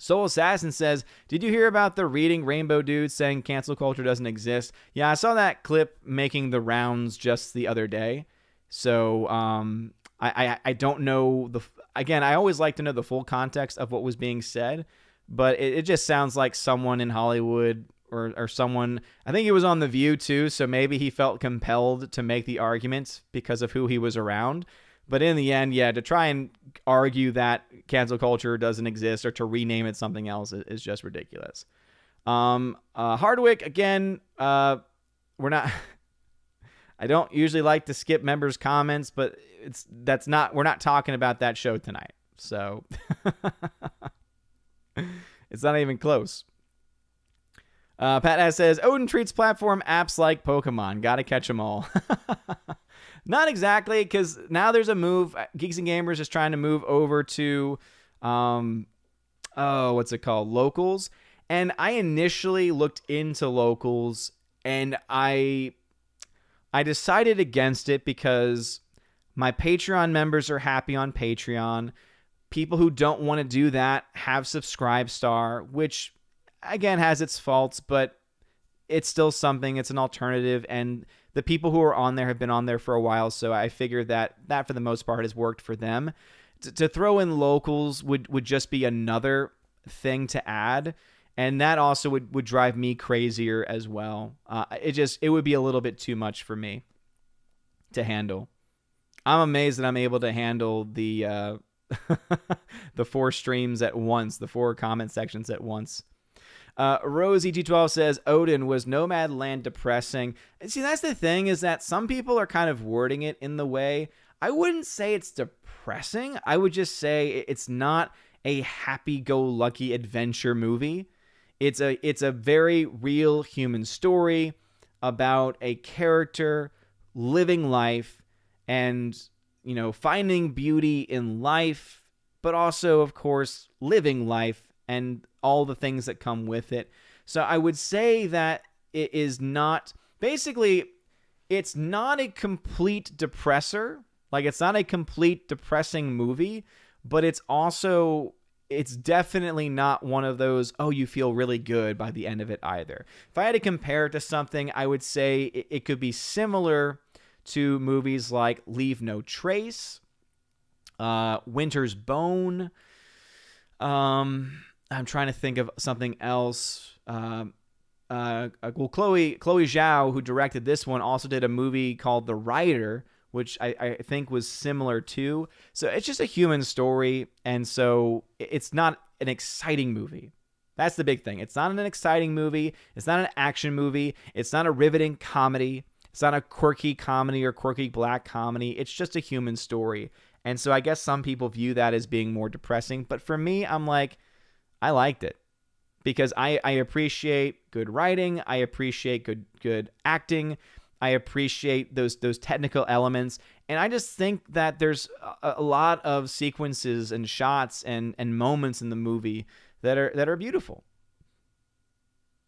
Soul Assassin says, did you hear about the Reading Rainbow dude saying cancel culture doesn't exist? Yeah, I saw that clip making the rounds just the other day. So I don't know. Again, I always like to know the full context of what was being said, but it just sounds like someone in Hollywood or someone, I think he was on The View too, so maybe he felt compelled to make the arguments because of who he was around. But in the end, yeah, to try and argue that cancel culture doesn't exist or to rename it something else is just ridiculous. Hardwick, again, we're not... I don't usually like to skip members' comments, but we're not talking about that show tonight. So it's not even close. Pat S says, Odin treats platform apps like Pokemon. Gotta catch them all. Not exactly, because now there's a move. Geeks and Gamers is trying to move over to, what's it called? Locals. And I initially looked into Locals, and I decided against it because my Patreon members are happy on Patreon. People who don't want to do that have Subscribestar, which, again, has its faults, but it's still something. It's an alternative, and the people who are on there have been on there for a while, so I figured that for the most part has worked for them. To throw in Locals would just be another thing to add, and that also would drive me crazier as well. It would be a little bit too much for me to handle. I'm amazed that I'm able to handle the the 4 streams at once, the 4 comment sections at once. Rosie G12 says, Odin, was Nomadland depressing? And see, that's the thing, is that some people are kind of wording it in the way. I wouldn't say it's depressing. I would just say it's not a happy-go-lucky adventure movie. It's a very real human story about a character living life and, finding beauty in life, but also, of course, living life and all the things that come with it. So I would say that it is not, basically, it's not a complete depressor. Like, it's not a complete depressing movie, but it's definitely not one of those, oh, you feel really good by the end of it either. If I had to compare it to something, I would say it could be similar to movies like Leave No Trace, Winter's Bone. I'm trying to think of something else. Chloe Zhao, who directed this one, also did a movie called The Rider, which I think was similar too. So it's just a human story, and so it's not an exciting movie. That's the big thing. It's not an exciting movie. It's not an action movie. It's not a riveting comedy. It's not a quirky comedy or quirky black comedy. It's just a human story. And so I guess some people view that as being more depressing. But for me, I'm like, I liked it. Because I appreciate good writing. I appreciate good acting. I appreciate those technical elements. And I just think that there's a lot of sequences and shots and moments in the movie that are beautiful.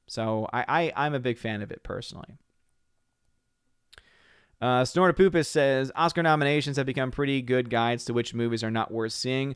So I'm a big fan of it personally. Snortapoopus says, Oscar nominations have become pretty good guides to which movies are not worth seeing.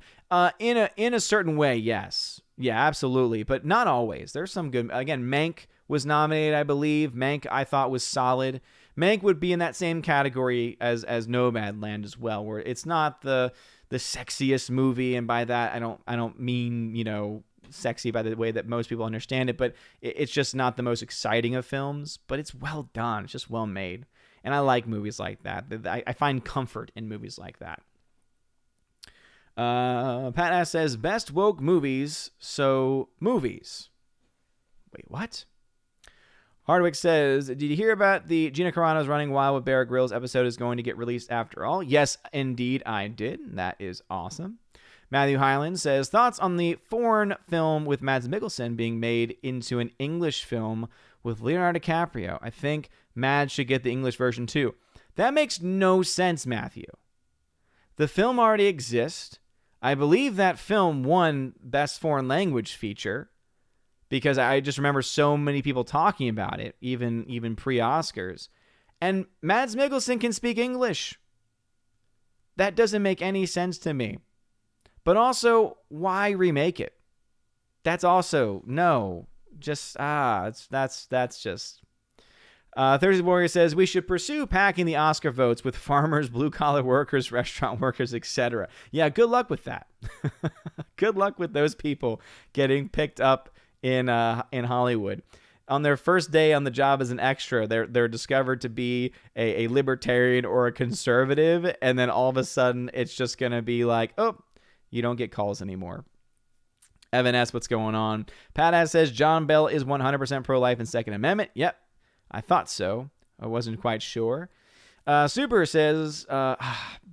In a certain way, yes. Yeah, absolutely. But not always. There's some good... Again, Mank was nominated, I believe. Mank, I thought, was solid. Mank would be in that same category as Nomadland as well, where it's not the sexiest movie, and by that I don't mean, you know, sexy by the way that most people understand it, but it's just not the most exciting of films, but it's well done. It's just well made. And I like movies like that. I find comfort in movies like that. Pat S says, best woke movies, so movies. Wait, what? Hardwick says, did you hear about the Gina Carano's Running Wild with Bear Grylls episode is going to get released after all? Yes, indeed, I did. That is awesome. Matthew Hyland says, thoughts on the foreign film with Mads Mikkelsen being made into an English film with Leonardo DiCaprio? I think Mads should get the English version too. That makes no sense, Matthew. The film already exists. I believe that film won Best Foreign Language Feature because I just remember so many people talking about it, even pre-Oscars. And Mads Mikkelsen can speak English. That doesn't make any sense to me. But also, why remake it? That's also, no. Just, that's just... Thursday Warrior says, we should pursue packing the Oscar votes with farmers, blue-collar workers, restaurant workers, etc. Yeah, good luck with that. Good luck with those people getting picked up in Hollywood. On their first day on the job as an extra, they're discovered to be a libertarian or a conservative, and then all of a sudden, it's just going to be like, oh, you don't get calls anymore. Evan S., what's going on? Pat S. says, John Bell is 100% pro-life and Second Amendment. Yep, I thought so. I wasn't quite sure. Super says,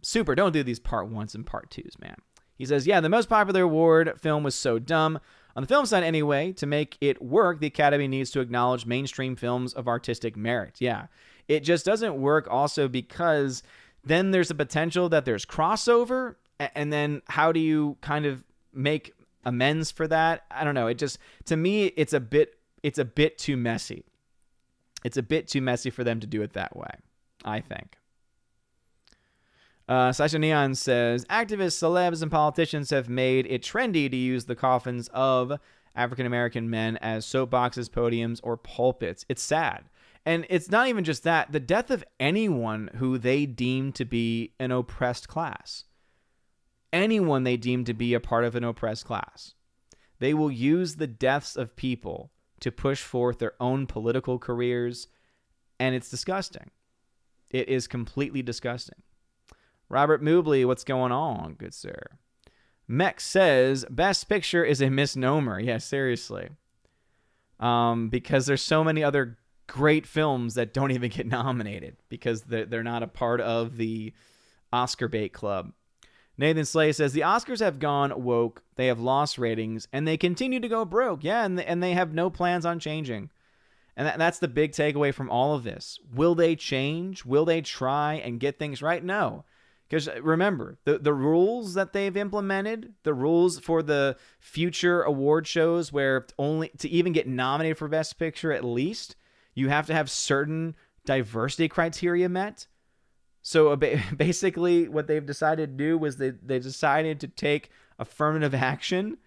Super, don't do these part ones and part twos, man. He says, yeah, the most popular award film was so dumb. On the film side anyway, to make it work, the Academy needs to acknowledge mainstream films of artistic merit. Yeah, it just doesn't work also because then there's a potential that there's crossover. And then how do you kind of make amends for that? I don't know. It just, to me, it's a bit too messy. It's a bit too messy for them to do it that way, I think. Sasha Neon says, activists, celebs, and politicians have made it trendy to use the coffins of African-American men as soapboxes, podiums, or pulpits. It's sad. And it's not even just that. The death of anyone who they deem to be an oppressed class. Anyone they deem to be a part of an oppressed class. They will use the deaths of people to push forth their own political careers, and it's disgusting. It is completely disgusting. Robert Moobley, what's going on, good sir? Mech says, best picture is a misnomer. Yeah, seriously. Because there's so many other great films that don't even get nominated because they're not a part of the Oscar bait club. Nathan Slay says, the Oscars have gone woke, they have lost ratings, and they continue to go broke. Yeah, and they have no plans on changing. And that's the big takeaway from all of this. Will they change? Will they try and get things right? No. Because remember, the rules that they've implemented, the rules for the future award shows where only to even get nominated for Best Picture at least, you have to have certain diversity criteria met. So basically what they've decided to do was they decided to take affirmative action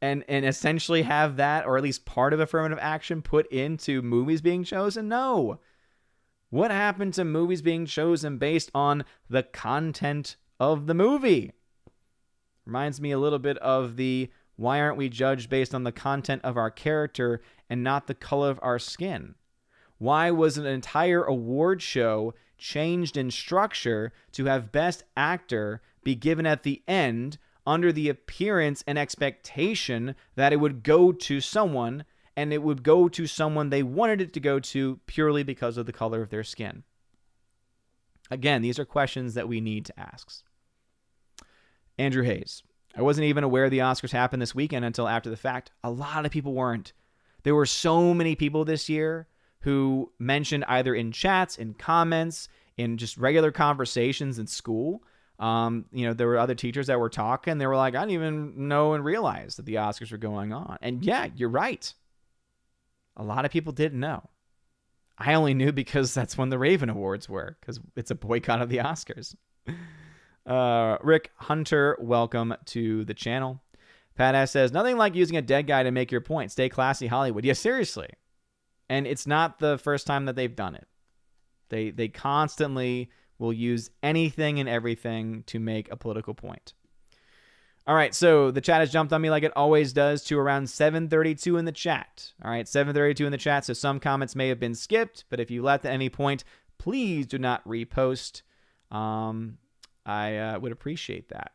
and essentially have that, or at least part of affirmative action, put into movies being chosen. No. What happened to movies being chosen based on the content of the movie? Reminds me a little bit of the why aren't we judged based on the content of our character and not the color of our skin? Why was an entire award show changed in structure to have Best Actor be given at the end under the appearance and expectation that it would go to someone, and it would go to someone they wanted it to go to purely because of the color of their skin? Again, these are questions that we need to ask. Andrew Hayes. I wasn't even aware the Oscars happened this weekend until after the fact. A lot of people weren't. There were so many people this year who mentioned either in chats, in comments, in just regular conversations in school. There were other teachers that were talking. They were like, I didn't even know and realize that the Oscars were going on. And yeah, you're right. A lot of people didn't know. I only knew because that's when the Raven Awards were, because it's a boycott of the Oscars. Rick Hunter, welcome to the channel. Pat S. says, nothing like using a dead guy to make your point. Stay classy, Hollywood. Yeah, seriously. And it's not the first time that they've done it. They constantly will use anything and everything to make a political point. All right, so the chat has jumped on me like it always does to around 732 in the chat. All right, 732 in the chat, so some comments may have been skipped, but if you left at any point, please do not repost. I would appreciate that.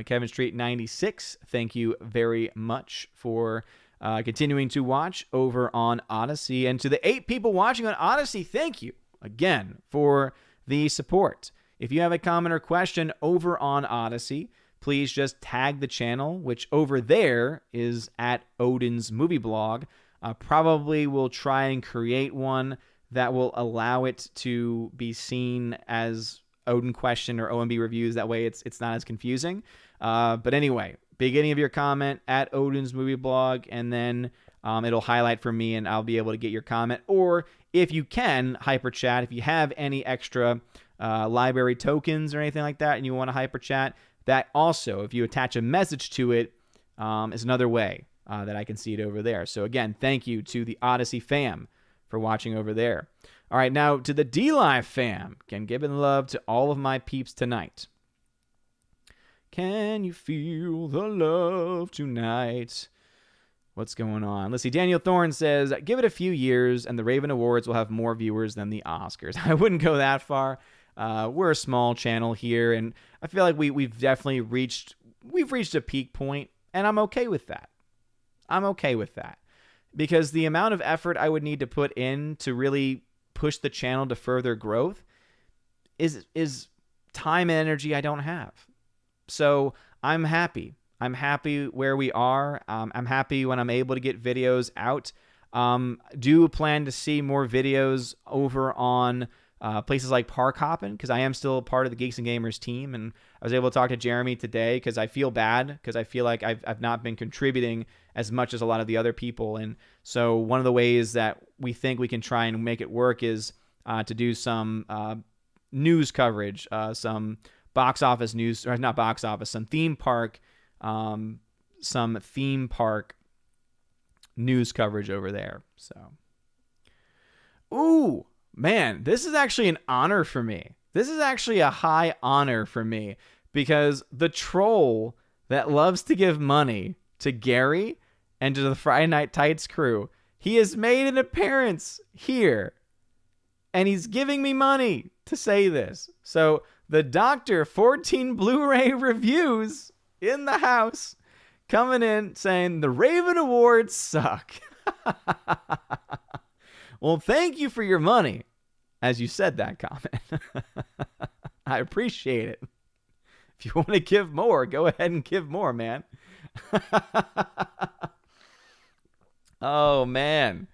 Kevin Street 96, thank you very much for continuing to watch over on Odyssey. And to the 8 people watching on Odyssey, thank you again for the support. If you have a comment or question over on Odyssey, please just tag the channel, which over there is at Odin's Movie Blog. Probably will try and create one that will allow it to be seen as Odin Question or OMB Reviews. That way it's not as confusing. But anyway, beginning of your comment at Odin's Movie Blog, and then it'll highlight for me and I'll be able to get your comment. Or if you can, hyper chat. If you have any extra library tokens or anything like that and you want to hyper chat, that also, if you attach a message to it, is another way that I can see it over there. So again, thank you to the Odyssey fam for watching over there. All right, now to the D-Live fam. Again, giving love to all of my peeps tonight. Can you feel the love tonight? What's going on? Let's see. Daniel Thorne says, give it a few years and the Raven Awards will have more viewers than the Oscars. I wouldn't go that far. We're a small channel here, and I feel like we've definitely reached a peak point, and I'm okay with that. I'm okay with that because the amount of effort I would need to put in to really push the channel to further growth is time and energy I don't have. So I'm happy. I'm happy where we are. I'm happy when I'm able to get videos out. Do plan to see more videos over on places like Park Hoppin', because I am still a part of the Geeks and Gamers team, and I was able to talk to Jeremy today because I feel bad because I feel like I've not been contributing as much as a lot of the other people. And so one of the ways that we think we can try and make it work is to do some news coverage, some box office news, or not box office, some theme park news coverage over there. So, ooh, man, this is actually an honor for me. This is actually a high honor for me because the troll that loves to give money to Gary and to the Friday Night Tights crew, he has made an appearance here and he's giving me money to say this. So the Dr. 14 Blu-ray Reviews in the house coming in saying the Raven Awards suck. Well, thank you for your money, as you said that comment. I appreciate it. If you want to give more, go ahead and give more, man. Oh, man.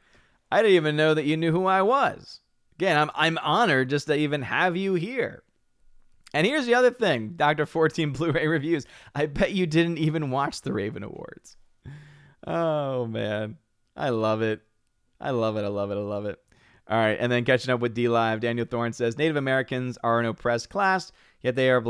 I didn't even know that you knew who I was. Again, I'm honored just to even have you here. And here's the other thing, Dr. 14 Blu-ray Reviews. I bet you didn't even watch the Raven Awards. Oh, man. I love it. I love it. I love it. I love it. All right. And then catching up with D-Live, Daniel Thorne says, Native Americans are an oppressed class, yet they are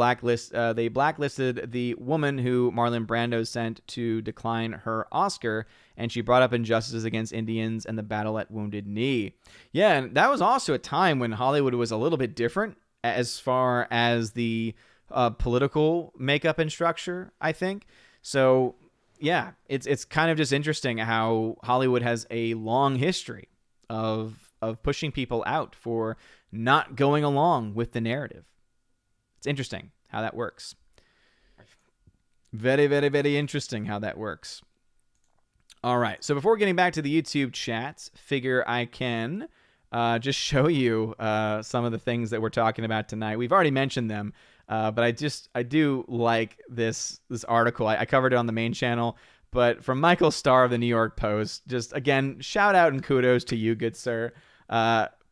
they blacklisted the woman who Marlon Brando sent to decline her Oscar, and she brought up injustices against Indians and the battle at Wounded Knee. Yeah, and that was also a time when Hollywood was a little bit different as far as the political makeup and structure, I think. So, yeah, it's kind of just interesting how Hollywood has a long history of pushing people out for not going along with the narrative. It's interesting how that works. Very, very, very interesting how that works. All right, so before getting back to the YouTube chats, figure I can just show you some of the things that we're talking about tonight. We've already mentioned them, but I do like this article. I covered it on the main channel, but from Michael Starr of the New York Post, just again, shout out and kudos to you, good sir.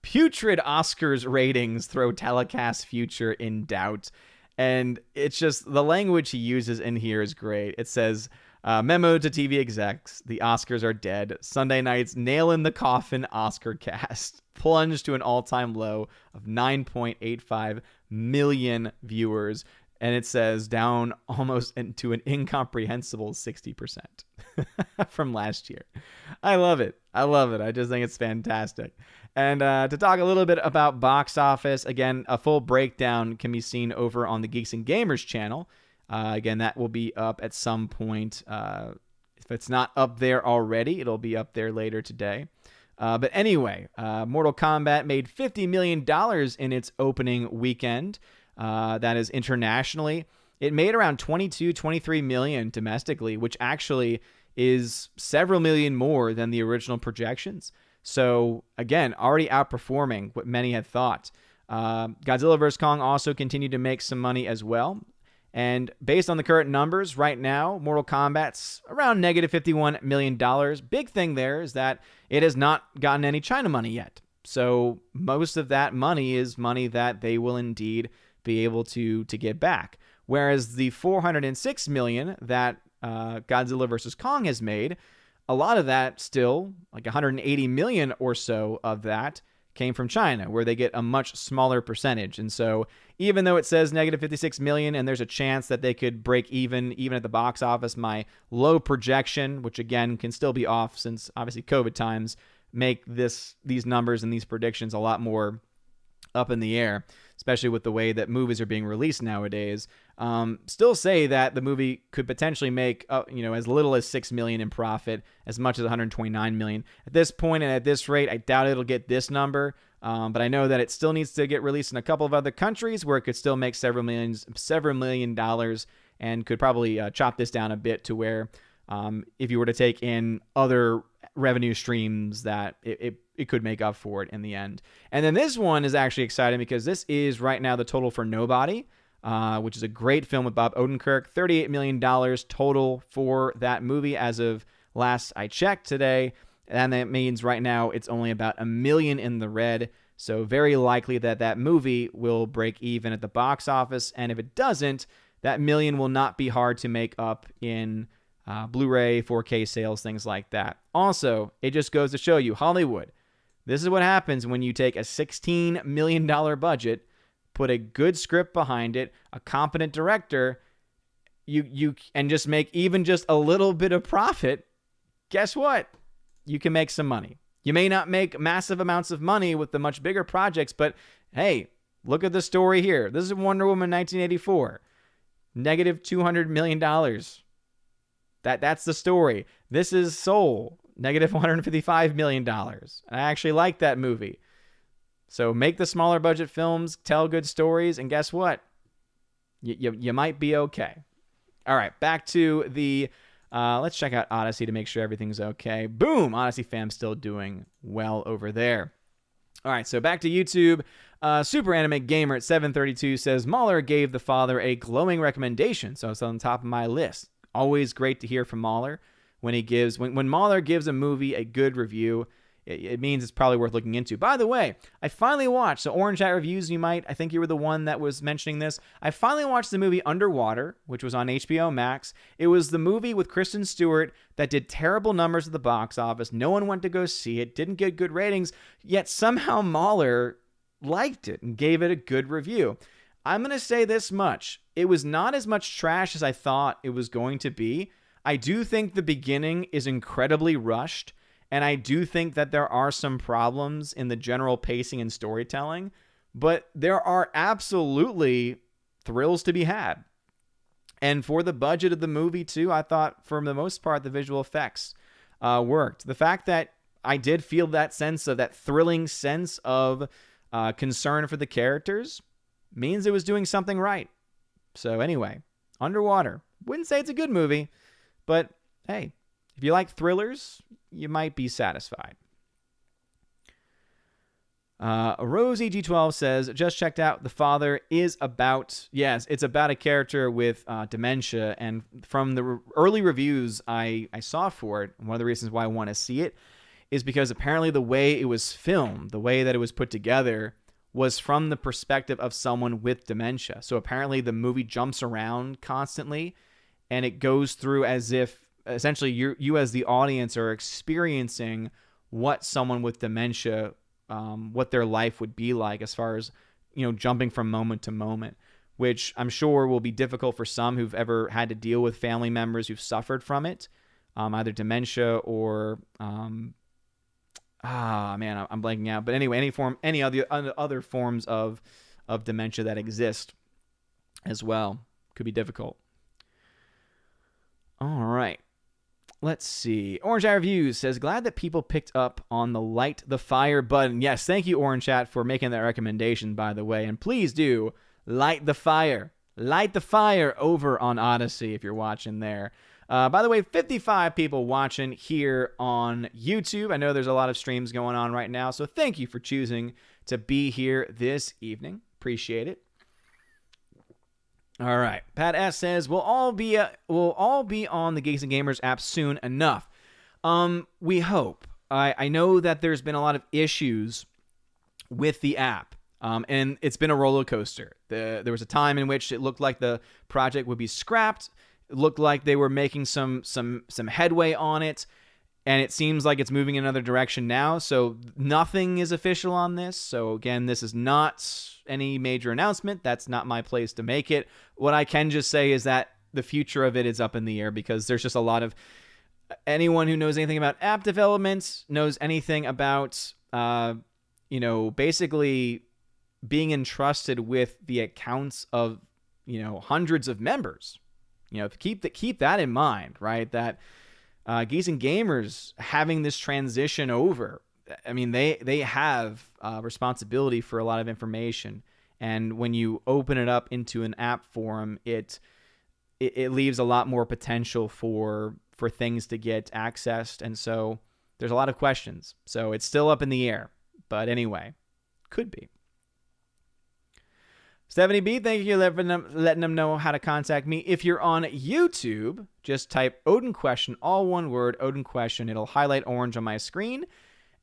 Putrid Oscars ratings throw telecast future in doubt. And it's just the language he uses in here is great. It says, memo to TV execs, the Oscars are dead. Sunday night's nail in the coffin Oscar cast plunged to an all-time low of 9.85 million viewers. And it says down almost into an incomprehensible 60%. from last year. I love it. I love it. I just think it's fantastic. And to talk a little bit about box office, again, a full breakdown can be seen over on the Geeks and Gamers channel. Again, that will be up at some point. If it's not up there already, it'll be up there later today. But anyway, Mortal Kombat made $50 million in its opening weekend. That is internationally. It made around 23 million domestically, which actually is several million more than the original projections. So again, already outperforming what many had thought. Godzilla vs. Kong also continued to make some money as well. And based on the current numbers right now, Mortal Kombat's around negative $51 million. Big thing there is that it has not gotten any China money yet. So most of that money is money that they will indeed be able to get back. Whereas the $406 million that Godzilla vs. Kong has made, a lot of that still, like $180 million or so of that, came from China, where they get a much smaller percentage. And so even though it says negative 56 million and there's a chance that they could break even at the box office, my low projection, which again can still be off since obviously COVID times, make these numbers and these predictions a lot more up in the air, especially with the way that movies are being released nowadays. Still say that the movie could potentially make as little as $6 million in profit, as much as $129 million. At this point and at this rate, I doubt it'll get this number, but I know that it still needs to get released in a couple of other countries where it could still make several million dollars, and could probably chop this down a bit to where if you were to take in other revenue streams that it could make up for it in the end. And then this one is actually exciting because this is right now the total for Nobody, which is a great film with Bob Odenkirk. $38 million total for that movie as of last I checked today. And that means right now it's only about $1 million in the red. So very likely that movie will break even at the box office. And if it doesn't, that $1 million will not be hard to make up in Blu-ray, 4K sales, things like that. Also, it just goes to show you, Hollywood, this is what happens when you take a $16 million budget, put a good script behind it, a competent director, and just make even just a little bit of profit. Guess what? You can make some money. You may not make massive amounts of money with the much bigger projects, but hey, look at the story here. This is Wonder Woman 1984. Negative $200 million. That's the story. This is Soul. Negative $155 million. I actually like that movie. So make the smaller budget films, tell good stories, and guess what? You might be okay. All right, back to the... let's check out Odyssey to make sure everything's okay. Boom! Odyssey fam still doing well over there. All right, so back to YouTube. Super Anime Gamer at 732 says, Mahler gave The Father a glowing recommendation, so it's on the top of my list. Always great to hear from Mahler when Mahler gives a movie a good review. It means it's probably worth looking into. By the way, I finally watched, so Orange Hat Reviews, I think you were the one that was mentioning this. I finally watched the movie Underwater, which was on HBO Max. It was the movie with Kristen Stewart that did terrible numbers at the box office. No one went to go see it, didn't get good ratings, yet somehow Mahler liked it and gave it a good review. I'm going to say this much. It was not as much trash as I thought it was going to be. I do think the beginning is incredibly rushed, and I do think that there are some problems in the general pacing and storytelling, but there are absolutely thrills to be had. And for the budget of the movie, too, I thought, for the most part, the visual effects worked. The fact that I did feel that thrilling sense of concern for the characters means it was doing something right. So anyway, Underwater. Wouldn't say it's a good movie, but hey, if you like thrillers, you might be satisfied. Rosie G12 says, just checked out The Father is about, it's about a character with dementia. And from the early reviews I saw for it, one of the reasons why I want to see it is because apparently the way it was filmed, the way that it was put together, was from the perspective of someone with dementia. So apparently the movie jumps around constantly, and it goes through as if essentially you as the audience are experiencing what someone with dementia, what their life would be like as far as, jumping from moment to moment, which I'm sure will be difficult for some who've ever had to deal with family members who've suffered from it. either dementia or I'm blanking out. But anyway, any other forms of dementia that exist as well could be difficult. All right. Let's see. Orange Eye Reviews says, glad that people picked up on the light the fire button. Yes, thank you, Orange Chat, for making that recommendation, by the way. And please do light the fire. Light the fire over on Odyssey if you're watching there. By the way, 55 people watching here on YouTube. I know there's a lot of streams going on right now, so thank you for choosing to be here this evening. Appreciate it. All right. Pat S says, we'll all be on the Geeks and Gamers app soon enough. We hope. I know that there's been a lot of issues with the app, and it's been a roller coaster. There was a time in which it looked like the project would be scrapped. It looked like they were making some headway on it, and it seems like it's moving in another direction now. So nothing is official on this. So again, this is not any major announcement. That's not my place to make it. What I can just say is that the future of it is up in the air, because there's just a lot of anyone who knows anything about app development, knows anything about basically being entrusted with the accounts of hundreds of members. Keep that in mind, right? That Geeks and Gamers having this transition over. I mean, they have responsibility for a lot of information, and when you open it up into an app forum, it leaves a lot more potential for things to get accessed, and so there's a lot of questions. So it's still up in the air, but anyway, could be. Stephanie B, thank you for letting them know how to contact me. If you're on YouTube, just type Odin Question, all one word, Odin Question. It'll highlight orange on my screen,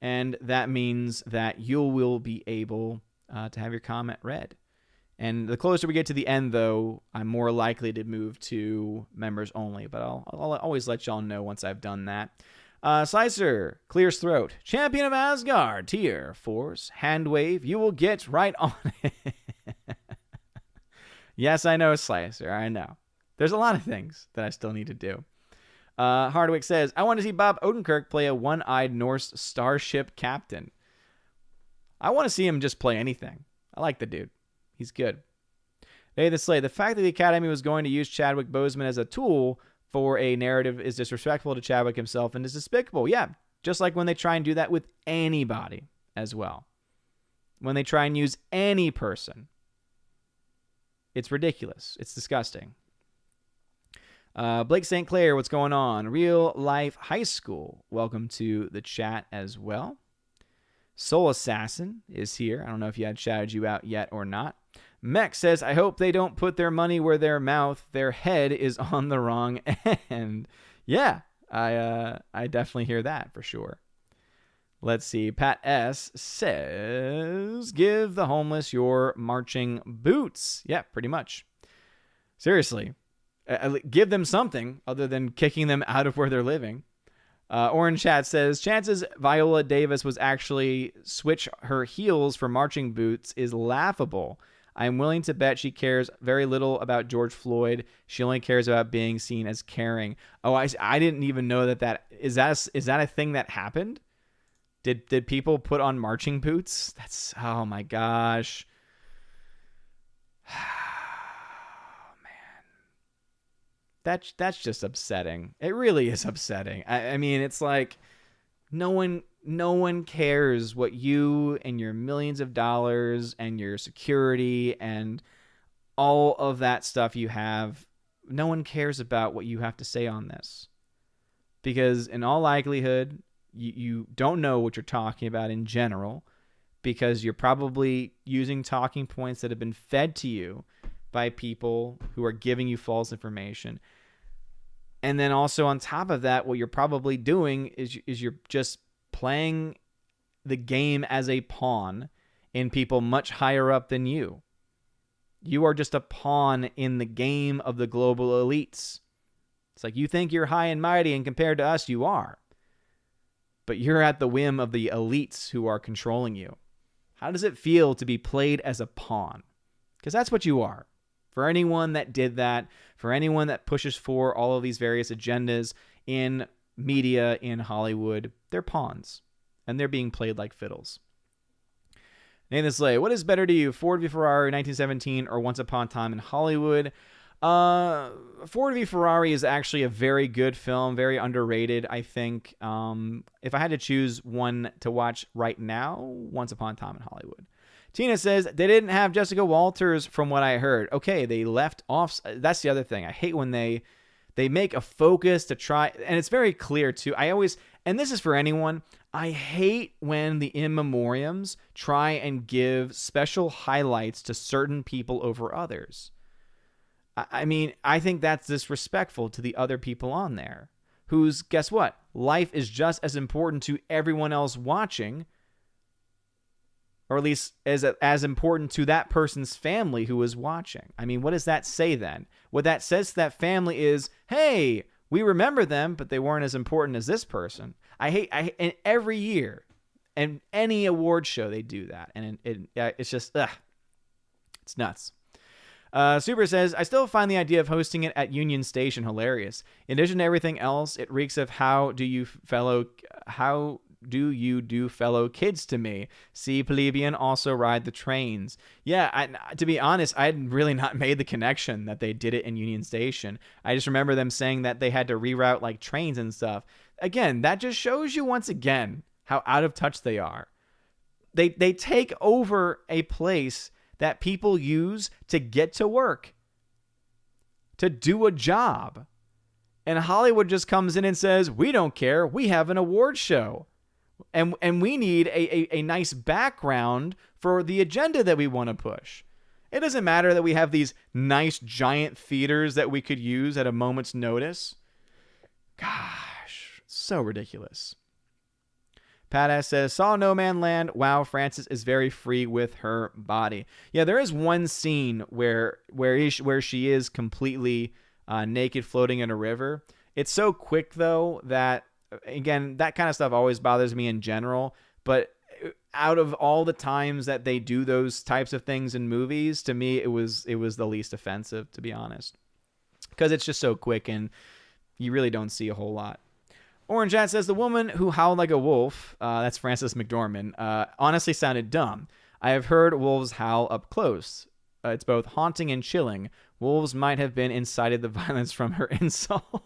and that means that you will be able to have your comment read. And the closer we get to the end, though, I'm more likely to move to members only, but I'll always let y'all know once I've done that. Slicer clears throat. Champion of Asgard, tier, force, hand wave. You will get right on it. Yes, I know, Slicer. I know. There's a lot of things that I still need to do. Hardwick says, I want to see Bob Odenkirk play a one-eyed Norse starship captain. I want to see him just play anything. I like the dude. He's good. Hey, the Slay. The fact that the Academy was going to use Chadwick Boseman as a tool for a narrative is disrespectful to Chadwick himself and is despicable. Yeah, just like when they try and do that with anybody as well. When they try and use any person. It's ridiculous. It's disgusting. Blake St. Clair, what's going on? Real Life High School. Welcome to the chat as well. Soul Assassin is here. I don't know if you had shouted you out yet or not. Mech says, I hope they don't put their money where their head is on the wrong end. Yeah, I definitely hear that for sure. Let's see. Pat S. says, give the homeless your marching boots. Yeah, pretty much. Seriously. Give them something other than kicking them out of where they're living. Orange Chat says, chances Viola Davis was actually switch her heels for marching boots is laughable. I'm willing to bet she cares very little about George Floyd. She only cares about being seen as caring. Oh, I didn't even know that is that a thing that happened? Did people put on marching boots? That's, oh my gosh. Oh, man. That's just upsetting. It really is upsetting. I mean, it's like no one cares what you and your millions of dollars and your security and all of that stuff you have. No one cares about what you have to say on this. Because in all likelihood, you don't know what you're talking about in general, because you're probably using talking points that have been fed to you by people who are giving you false information. And then also on top of that, what you're probably doing is you're just playing the game as a pawn in people much higher up than you. You are just a pawn in the game of the global elites. It's like you think you're high and mighty, and compared to us, you are. But you're at the whim of the elites who are controlling you. How does it feel to be played as a pawn? Because that's what you are. For anyone that did that, for anyone that pushes for all of these various agendas in media in Hollywood, they're pawns, and they're being played like fiddles. Nathan Slay, what is better to you, Ford v. Ferrari 1917 or Once Upon a Time in Hollywood? Ford v. Ferrari is actually a very good film, very underrated, I think. If I had to choose one to watch right now, Once Upon a Time in Hollywood. Tina says, they didn't have Jessica Walters from what I heard. Okay, they left off. That's the other thing. I hate when they make a focus to try, and it's very clear too. And this is for anyone, I hate when the in memoriams try and give special highlights to certain people over others. I mean, I think that's disrespectful to the other people on there, whose, guess what? Life is just as important to everyone else watching, or at least as important to that person's family who is watching. I mean, what does that say then? What that says to that family is, hey, we remember them, but they weren't as important as this person. And every year, and any award show, they do that. And it's just, it's nuts. Super says, I still find the idea of hosting it at Union Station hilarious. In addition to everything else, it reeks of how do you do fellow kids to me? See plebeian also ride the trains. Yeah, to be honest, I had really not made the connection that they did it in Union Station. I just remember them saying that they had to reroute like trains and stuff. Again, that just shows you once again how out of touch they are. They take over a place that people use to get to work, to do a job. And Hollywood just comes in and says, we don't care. We have an award show. And we need a nice background for the agenda that we want to push. It doesn't matter that we have these nice giant theaters that we could use at a moment's notice. Gosh, so ridiculous. Pat S says, saw No Man Land. Wow, Frances is very free with her body. Yeah, there is one scene where she is completely naked floating in a river. It's so quick, though, that, again, that kind of stuff always bothers me in general. But out of all the times that they do those types of things in movies, to me, it was the least offensive, to be honest. Because it's just so quick and you really don't see a whole lot. Orange Hat says, the woman who howled like a wolf, that's Frances McDormand, honestly sounded dumb. I have heard wolves howl up close. It's both haunting and chilling. Wolves might have been incited the violence from her insult.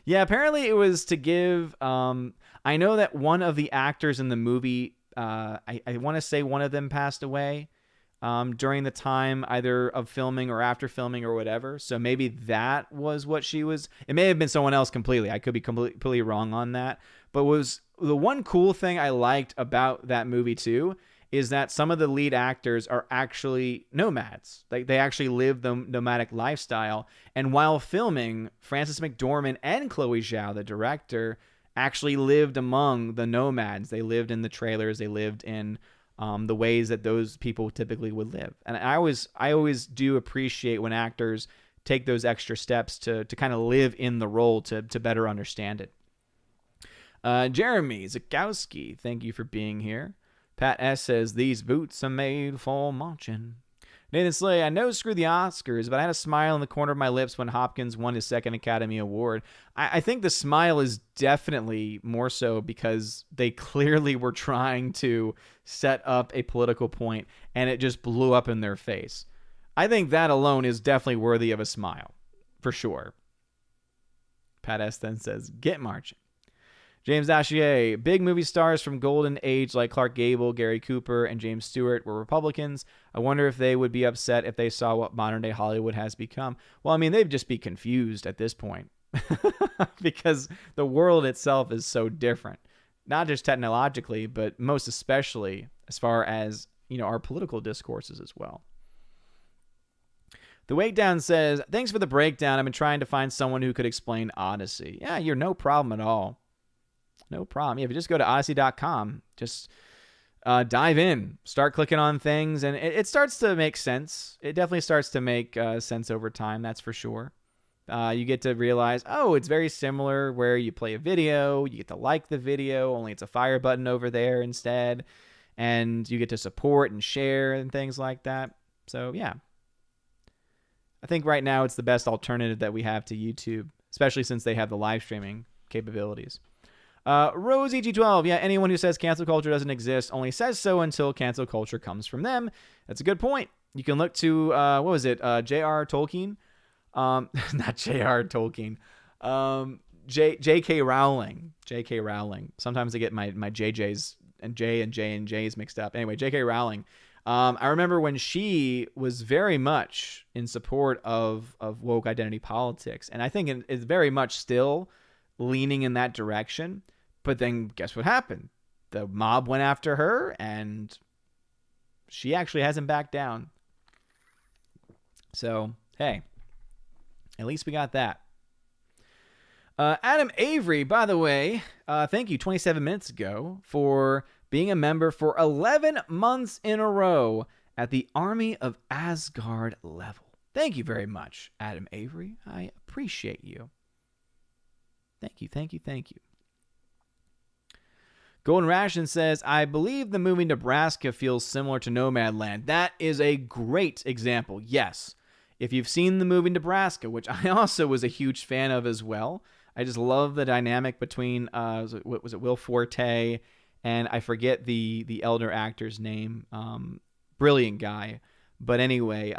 Yeah, apparently it was to give... I know that one of the actors in the movie, I want to say one of them passed away during the time either of filming or after filming or whatever. So maybe that was what she was. It may have been someone else completely. I could be completely wrong on that. But was the one cool thing I liked about that movie too is that some of the lead actors are actually nomads. Like they actually live the nomadic lifestyle. And while filming, Frances McDormand and Chloe Zhao, the director, actually lived among the nomads. They lived in the trailers. They lived in the ways that those people typically would live. And I always do appreciate when actors take those extra steps to kind of live in the role to better understand it. Jeremy Zakowski, thank you for being here. Pat S says, these boots are made for marching. Nathan Slay, I know screw the Oscars, but I had a smile in the corner of my lips when Hopkins won his second Academy Award. I think the smile is definitely more so because they clearly were trying to set up a political point, and it just blew up in their face. I think that alone is definitely worthy of a smile, for sure. Pat S. then says, get marching. James Dashier, big movie stars from Golden Age like Clark Gable, Gary Cooper, and James Stewart were Republicans. I wonder if they would be upset if they saw what modern-day Hollywood has become. Well, I mean, they'd just be confused at this point because the world itself is so different, not just technologically, but most especially as far as, our political discourses as well. The Wait Down says, thanks for the breakdown. I've been trying to find someone who could explain Odyssey. Yeah, you're no problem at all. No problem. Yeah, if you just go to odyssey.com, just dive in, start clicking on things, and it starts to make sense. It definitely starts to make sense over time, that's for sure. You get to realize, it's very similar where you play a video, you get to like the video, only it's a fire button over there instead, and you get to support and share and things like that. So, yeah. I think right now it's the best alternative that we have to YouTube, especially since they have the live streaming capabilities. Rosie G12, yeah, anyone who says cancel culture doesn't exist only says so until cancel culture comes from them. That's a good point. You can look to, what was it, J.R. Tolkien? Not J.R. Tolkien. J.K. Rowling. J.K. Rowling. Sometimes I get my JJ's and J and J's mixed up. Anyway, J.K. Rowling. I remember when she was very much in support of woke identity politics. And I think it's very much still leaning in that direction. But then guess what happened? The mob went after her, and she actually hasn't backed down. So, hey, at least we got that. Adam Avery, by the way, thank you 27 minutes ago for being a member for 11 months in a row at the Army of Asgard level. Thank you very much, Adam Avery. I appreciate you. Thank you, thank you, thank you. Golden Ration says, I believe the movie Nebraska feels similar to Nomadland. That is a great example, yes. If you've seen the movie Nebraska, which I also was a huge fan of as well, I just love the dynamic between, was it Will Forte, and I forget the elder actor's name. Brilliant guy. But anyway,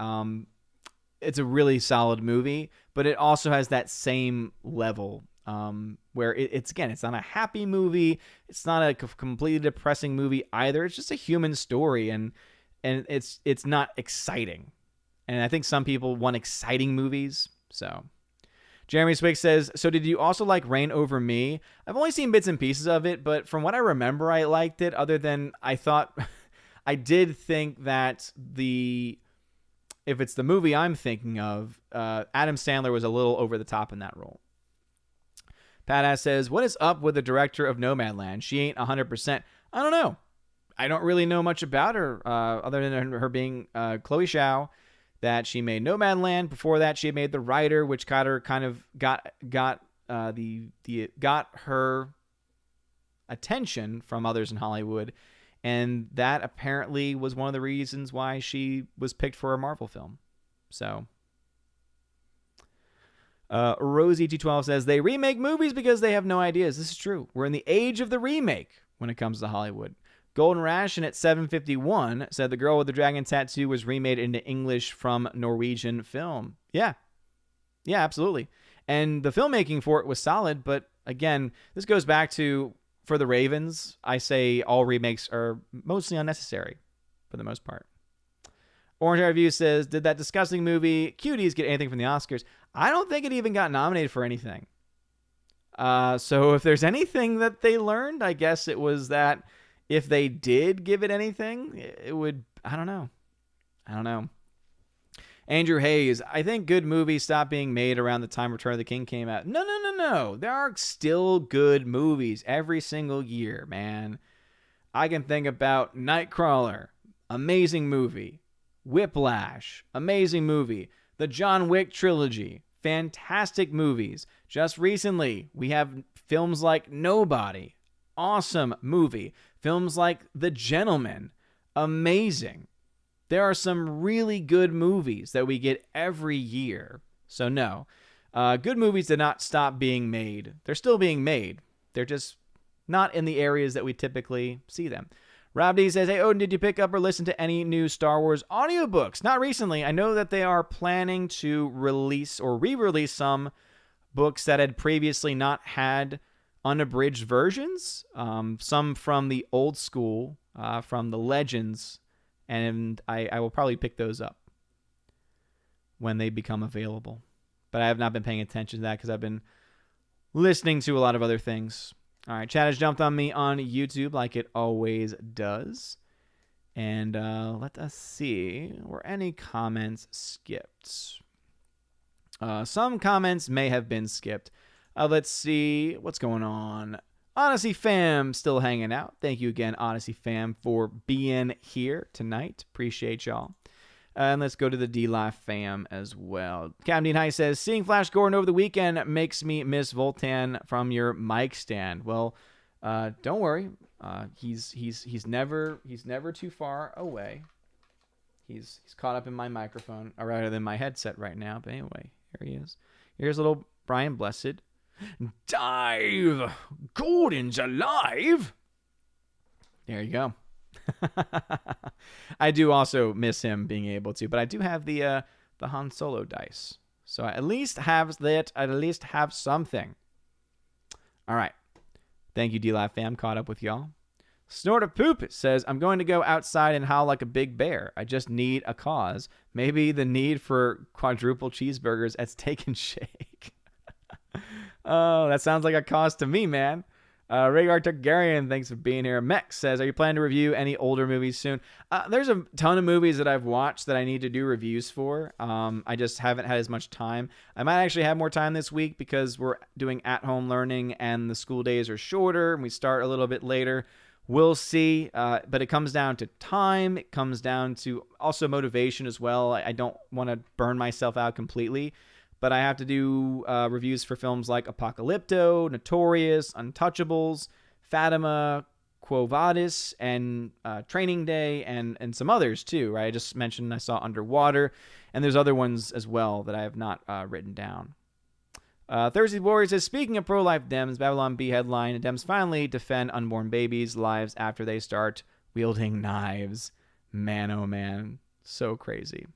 it's a really solid movie, but it also has that same level where it's not a happy movie. It's not a completely depressing movie either. It's just a human story, and it's not exciting. And I think some people want exciting movies. So Jeremy Swig says, so did you also like Reign Over Me? I've only seen bits and pieces of it, but from what I remember, I liked it, other than I did think that if it's the movie I'm thinking of, Adam Sandler was a little over the top in that role. Patass says, what is up with the director of Nomadland? She ain't 100%. I don't know. I don't really know much about her, other than her being Chloe Zhao, that she made Nomadland. Before that, she had made The Writer, which kind of got her attention from others in Hollywood, and that apparently was one of the reasons why she was picked for a Marvel film. So Rosie T12 says, they remake movies because they have no ideas. This is true. We're in the age of the remake when it comes to Hollywood. Golden Ration at 751 said The Girl with the Dragon Tattoo was remade into English from Norwegian film. Yeah, absolutely. And the filmmaking for it was solid, but again, this goes back to, for the Ravens, I say all remakes are mostly unnecessary for the most part. Orange Review says, did that disgusting movie Cuties get anything from the Oscars? I don't think it even got nominated for anything. So if there's anything that they learned, I guess it was that if they did give it anything, it would, I don't know. Andrew Hayes, I think good movies stopped being made around the time Return of the King came out. No. There are still good movies every single year, man. I can think about Nightcrawler, amazing movie. Whiplash, amazing movie. The John Wick trilogy, fantastic movies. Just recently, we have films like Nobody, awesome movie. Films like The Gentleman, amazing. There are some really good movies that we get every year. So no, good movies did not stop being made. They're still being made. They're just not in the areas that we typically see them. Rob D says, hey, Odin, did you pick up or listen to any new Star Wars audiobooks? Not recently. I know that they are planning to release or re-release some books that had previously not had unabridged versions. Some from the old school, from the Legends, and I will probably pick those up when they become available. But I have not been paying attention to that because I've been listening to a lot of other things. All right, chat has jumped on me on YouTube like it always does. And let us see. Were any comments skipped? Some comments may have been skipped. Let's see what's going on. Odyssey Fam still hanging out. Thank you again, Odyssey Fam, for being here tonight. Appreciate y'all. And let's go to the D-Live fam as well. Captain Dean High says, seeing Flash Gordon over the weekend makes me miss Voltan from your mic stand. Well, don't worry. He's never too far away. He's caught up in my microphone, or rather than my headset right now. But anyway, here he is. Here's little Brian Blessed. Dive! Gordon's alive! There you go. I do also miss him being able to, but I do have the Han Solo dice. So I at least have that. I at least have something. All right. Thank you, D-Live fam. Caught up with y'all. Snort of Poop says, I'm going to go outside and howl like a big bear. I just need a cause. Maybe the need for quadruple cheeseburgers at Steak and Shake. Oh, that sounds like a cause to me, man. Rhaegar Targaryen, thanks for being here. Mex says, are you planning to review any older movies soon? There's a ton of movies that I've watched that I need to do reviews for. I just haven't had as much time. I might actually have more time this week because we're doing at-home learning and the school days are shorter and we start a little bit later. We'll see, but it comes down to time. It comes down to also motivation as well. I don't want to burn myself out completely. But I have to do reviews for films like Apocalypto, Notorious, Untouchables, Fatima, Quo Vadis, and Training Day, and some others too, right? I just mentioned I saw Underwater, and there's other ones as well that I have not written down. Thursday Warrior says, speaking of pro-life Dems, Babylon Bee headline, Dems finally defend unborn babies' lives after they start wielding knives. Man, oh man, so crazy.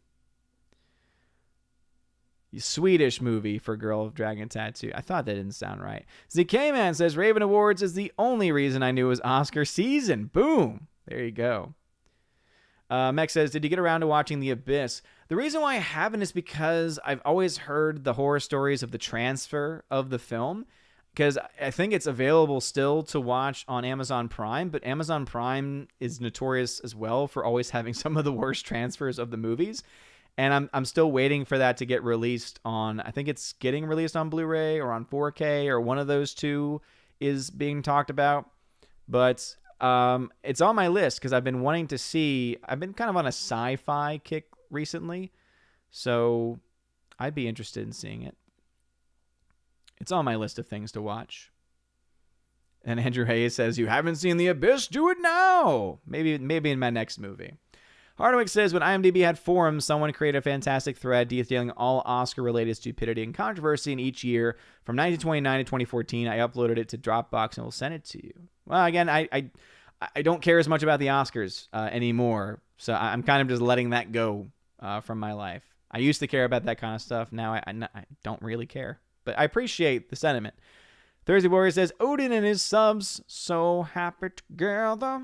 Swedish movie for Girl with Dragon Tattoo. I thought that didn't sound right. ZK Man says Raven Awards is the only reason I knew it was Oscar season. Boom. There you go. Mech says, did you get around to watching The Abyss? The reason why I haven't is because I've always heard the horror stories of the transfer of the film, because I think it's available still to watch on Amazon Prime, but Amazon Prime is notorious as well for always having some of the worst transfers of the movies. And I'm still waiting for that to get released on, I think it's getting released on Blu-ray or on 4K, or one of those two is being talked about. But it's on my list because I've been wanting to see, I've been kind of on a sci-fi kick recently. So I'd be interested in seeing it. It's on my list of things to watch. And Andrew Hayes says, you haven't seen The Abyss? Do it now! Maybe in my next movie. Hardwick says, when IMDb had forums, someone created a fantastic thread detailing all Oscar-related stupidity and controversy in each year. From 1929 to 2014, I uploaded it to Dropbox and will send it to you. Well, again, I don't care as much about the Oscars anymore, so I'm kind of just letting that go from my life. I used to care about that kind of stuff. Now I don't really care, but I appreciate the sentiment. Thursday Warrior says, Odin and his subs, so happy together.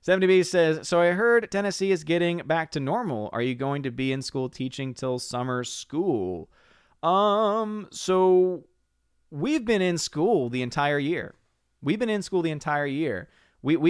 70B says, so I heard Tennessee is getting back to normal. Are you going to be in school teaching till summer school? So we've been in school the entire year. We've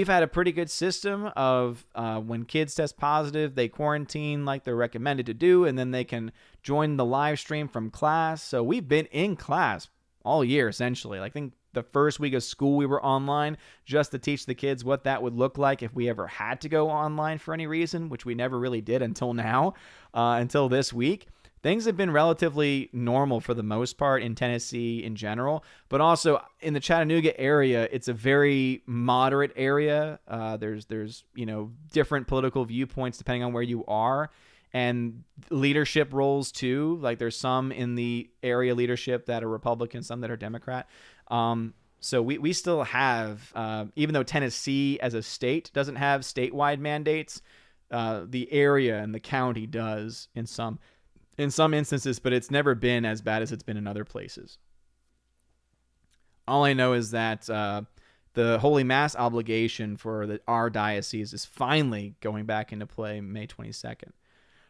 had a pretty good system of when kids test positive, they quarantine like they're recommended to do, and then they can join the live stream from class. So we've been in class all year, essentially. I think the first week of school we were online just to teach the kids what that would look like if we ever had to go online for any reason, which we never really did until now, until this week. Things have been relatively normal for the most part in Tennessee in general, but also in the Chattanooga area, it's a very moderate area. There's different political viewpoints depending on where you are, and leadership roles too. Like there's some in the area leadership that are Republican, some that are Democrat. So we still have, even though Tennessee as a state doesn't have statewide mandates, the area and the county does in some instances, but it's never been as bad as it's been in other places. All I know is that the Holy Mass obligation for our diocese is finally going back into play May 22nd.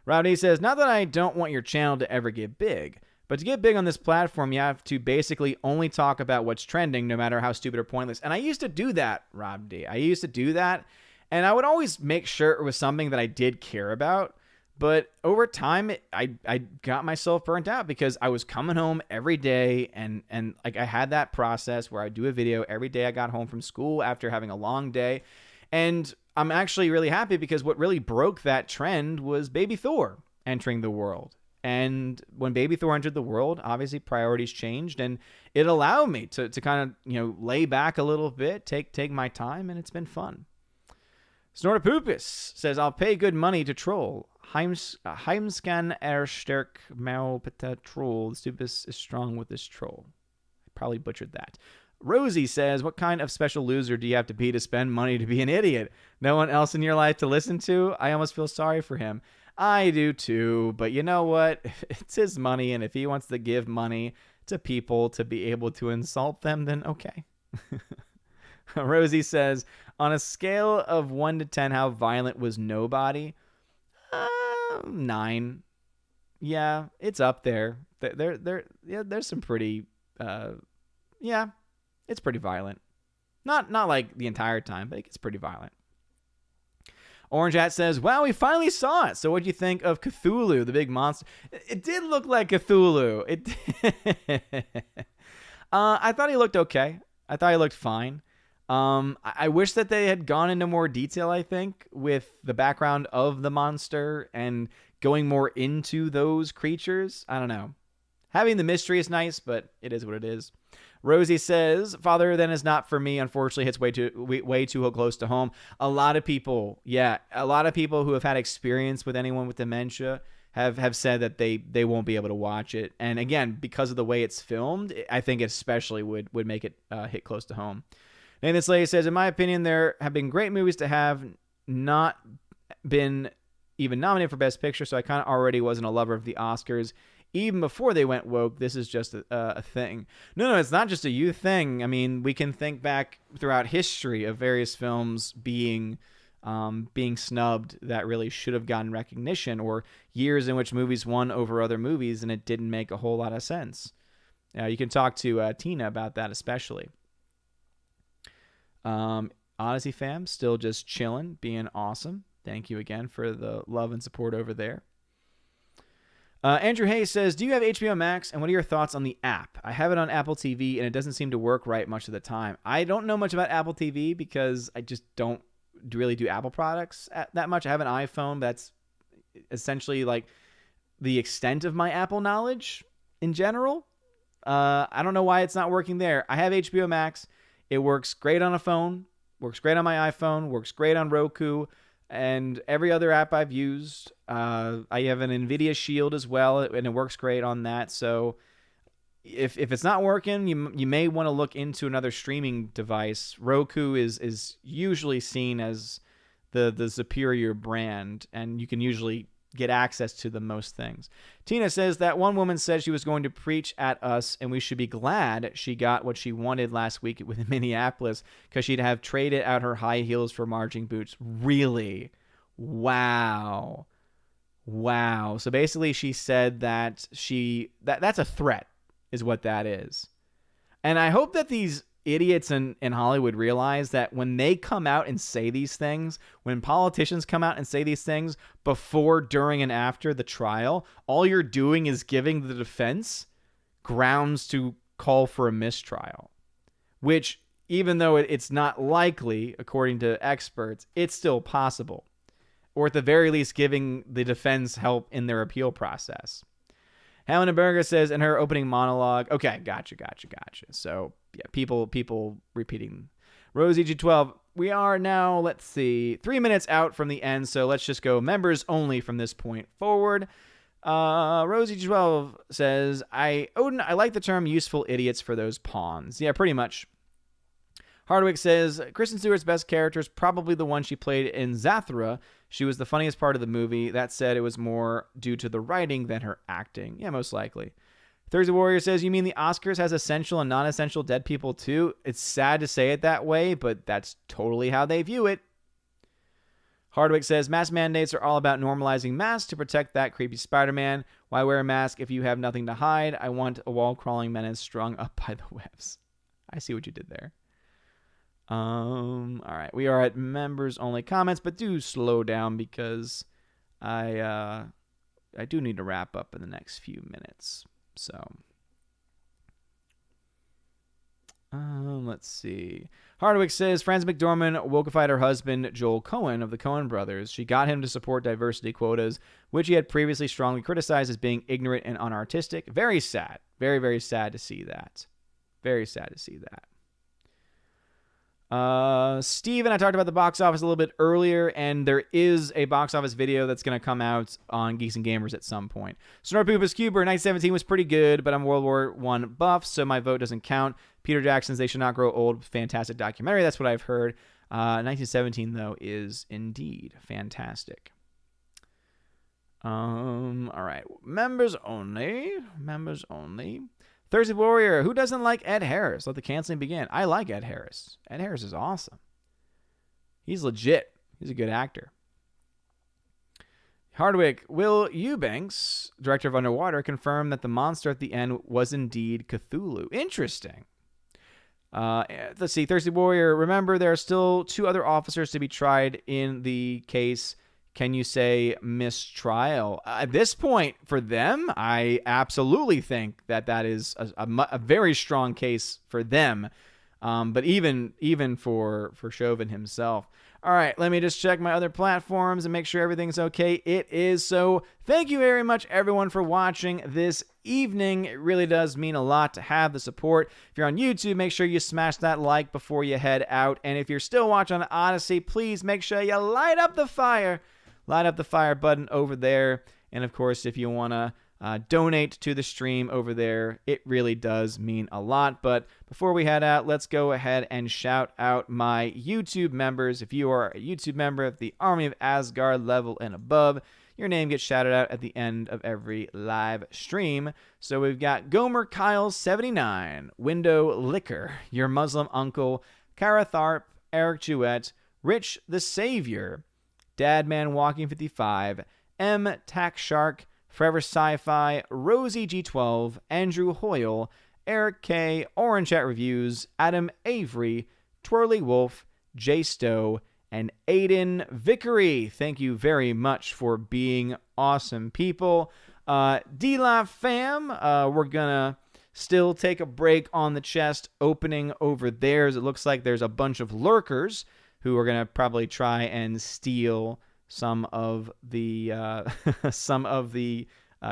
Rowdy says, not that I don't want your channel to ever get big, but to get big on this platform, you have to basically only talk about what's trending, no matter how stupid or pointless. And I used to do that, Rob D. I used to do that, and I would always make sure it was something that I did care about. But over time, I got myself burnt out because I was coming home every day, and like I had that process where I do a video every day I got home from school after having a long day. And I'm actually really happy because what really broke that trend was Baby Thor entering the world. And when Baby Thor entered the world, obviously priorities changed, and it allowed me to kind of, lay back a little bit, take my time, and it's been fun. Snortopoopus says, I'll pay good money to troll. Heimskan sterk Maupeta troll. The stupus is strong with this troll. I probably butchered that. Rosie says, what kind of special loser do you have to be to spend money to be an idiot? No one else in your life to listen to? I almost feel sorry for him. I do too, but you know what? It's his money, and if he wants to give money to people to be able to insult them, then okay. Rosie says, on a scale of 1 to 10, how violent was Nobody? 9. Yeah, it's up there. There's some pretty, it's pretty violent. Not like the entire time, but it's pretty violent. Orange Hat says, wow, we finally saw it. So what do you think of Cthulhu, the big monster? It did look like Cthulhu. I thought he looked okay. I thought he looked fine. I wish that they had gone into more detail, I think, with the background of the monster and going more into those creatures. I don't know. Having the mystery is nice, but it is what it is. Rosie says, Father Then Is Not For Me, unfortunately, hits way too close to home. A lot of people who have had experience with anyone with dementia have said that they won't be able to watch it. And again, because of the way it's filmed, I think it especially would make it hit close to home. Nathan Slay says, in my opinion, there have been great movies to have not been even nominated for Best Picture, so I kind of already wasn't a lover of the Oscars. Even before they went woke, this is just a thing. No, it's not just a you thing. I mean, we can think back throughout history of various films being snubbed that really should have gotten recognition, or years in which movies won over other movies and it didn't make a whole lot of sense. You can talk to Tina about that especially. Odyssey fam, still just chilling, being awesome. Thank you again for the love and support over there. Andrew Hayes says, do you have HBO Max, and what are your thoughts on the app? I have it on Apple TV, and it doesn't seem to work right much of the time. I don't know much about Apple TV because I just don't really do Apple products that much. I have an iPhone, but that's essentially like the extent of my Apple knowledge in general. I don't know why it's not working there. I have HBO Max. It works great on a phone, works great on my iPhone, works great on Roku, and every other app I've used. I have an NVIDIA Shield as well, and it works great on that. So if it's not working, you may want to look into another streaming device. Roku is usually seen as the superior brand, and you can usually get access to the most things. Tina says that one woman said she was going to preach at us, and we should be glad she got what she wanted last week with Minneapolis, because she'd have traded out her high heels for marching boots. Really? Wow. So basically she said that that's a threat is what that is. And I hope that these idiots in Hollywood realize that when they come out and say these things, when politicians come out and say these things before, during, and after the trial, all you're doing is giving the defense grounds to call for a mistrial, which, even though it's not likely, according to experts, it's still possible, or at the very least giving the defense help in their appeal process. Helen Berger says in her opening monologue, okay, gotcha. So, yeah, people repeating. Rosie G12, we are now, 3 minutes out from the end, so let's just go members only from this point forward. Rosie G12 says, Odin, I like the term useful idiots for those pawns. Yeah, pretty much. Hardwick says, Kristen Stewart's best character is probably the one she played in Zathura. She was the funniest part of the movie. That said, it was more due to the writing than her acting. Yeah, most likely. Thursday Warrior says, you mean the Oscars has essential and non-essential dead people too? It's sad to say it that way, but that's totally how they view it. Hardwick says, mask mandates are all about normalizing masks to protect that creepy Spider-Man. Why wear a mask if you have nothing to hide? I want a wall-crawling menace strung up by the webs. I see what you did there. All right, we are at members only comments, but do slow down because I do need to wrap up in the next few minutes. So, let's see. Hardwick says Frances McDormand wokeified her husband Joel Cohen of the Coen brothers. She got him to support diversity quotas, which he had previously strongly criticized as being ignorant and unartistic. Very sad. Very, very sad to see that. Very sad to see that. Steve and I talked about the box office a little bit earlier, and there is a box office video that's going to come out on Geeks and Gamers at some point. Snorpoopus Cuber, 1917 was pretty good, but I'm World War I buff, so my vote doesn't count. Peter Jackson's They Should Not Grow Old, fantastic documentary, that's what I've heard. 1917, though, is indeed fantastic. All right, members only. Thursday Warrior, who doesn't like Ed Harris? Let the canceling begin. I like Ed Harris. Ed Harris is awesome. He's legit. He's a good actor. Hardwick, Will Eubanks, director of Underwater, confirmed that the monster at the end was indeed Cthulhu. Interesting. Let's see. Thirsty Warrior, remember there are still 2 other officers to be tried in the case. Can you say mistrial? At this point, for them, I absolutely think that is a very strong case for them. But even for Chauvin himself. All right, let me just check my other platforms and make sure everything's okay. It is. So thank you very much, everyone, for watching this evening. It really does mean a lot to have the support. If you're on YouTube, make sure you smash that like before you head out. And if you're still watching on Odyssey, please make sure you light up the fire. Light up the fire button over there. And of course, if you want to donate to the stream over there, it really does mean a lot. But before we head out, let's go ahead and shout out my YouTube members. If you are a YouTube member of the Army of Asgard level and above, your name gets shouted out at the end of every live stream. So we've got Gomer Kyle 79, Window Liquor, Your Muslim Uncle, Kara Tharp, Eric Jewett, Rich the Savior, Dadman Walking 55, M Tack Shark, Forever Sci-Fi, Rosie G12, Andrew Hoyle, Eric K, Orange Chat Reviews, Adam Avery, Twirly Wolf, Jay Stowe, and Aiden Vickery. Thank you very much for being awesome people. D-Live fam, we're gonna still take a break on the chest opening over there. It looks like there's a bunch of lurkers who are gonna probably try and steal some of the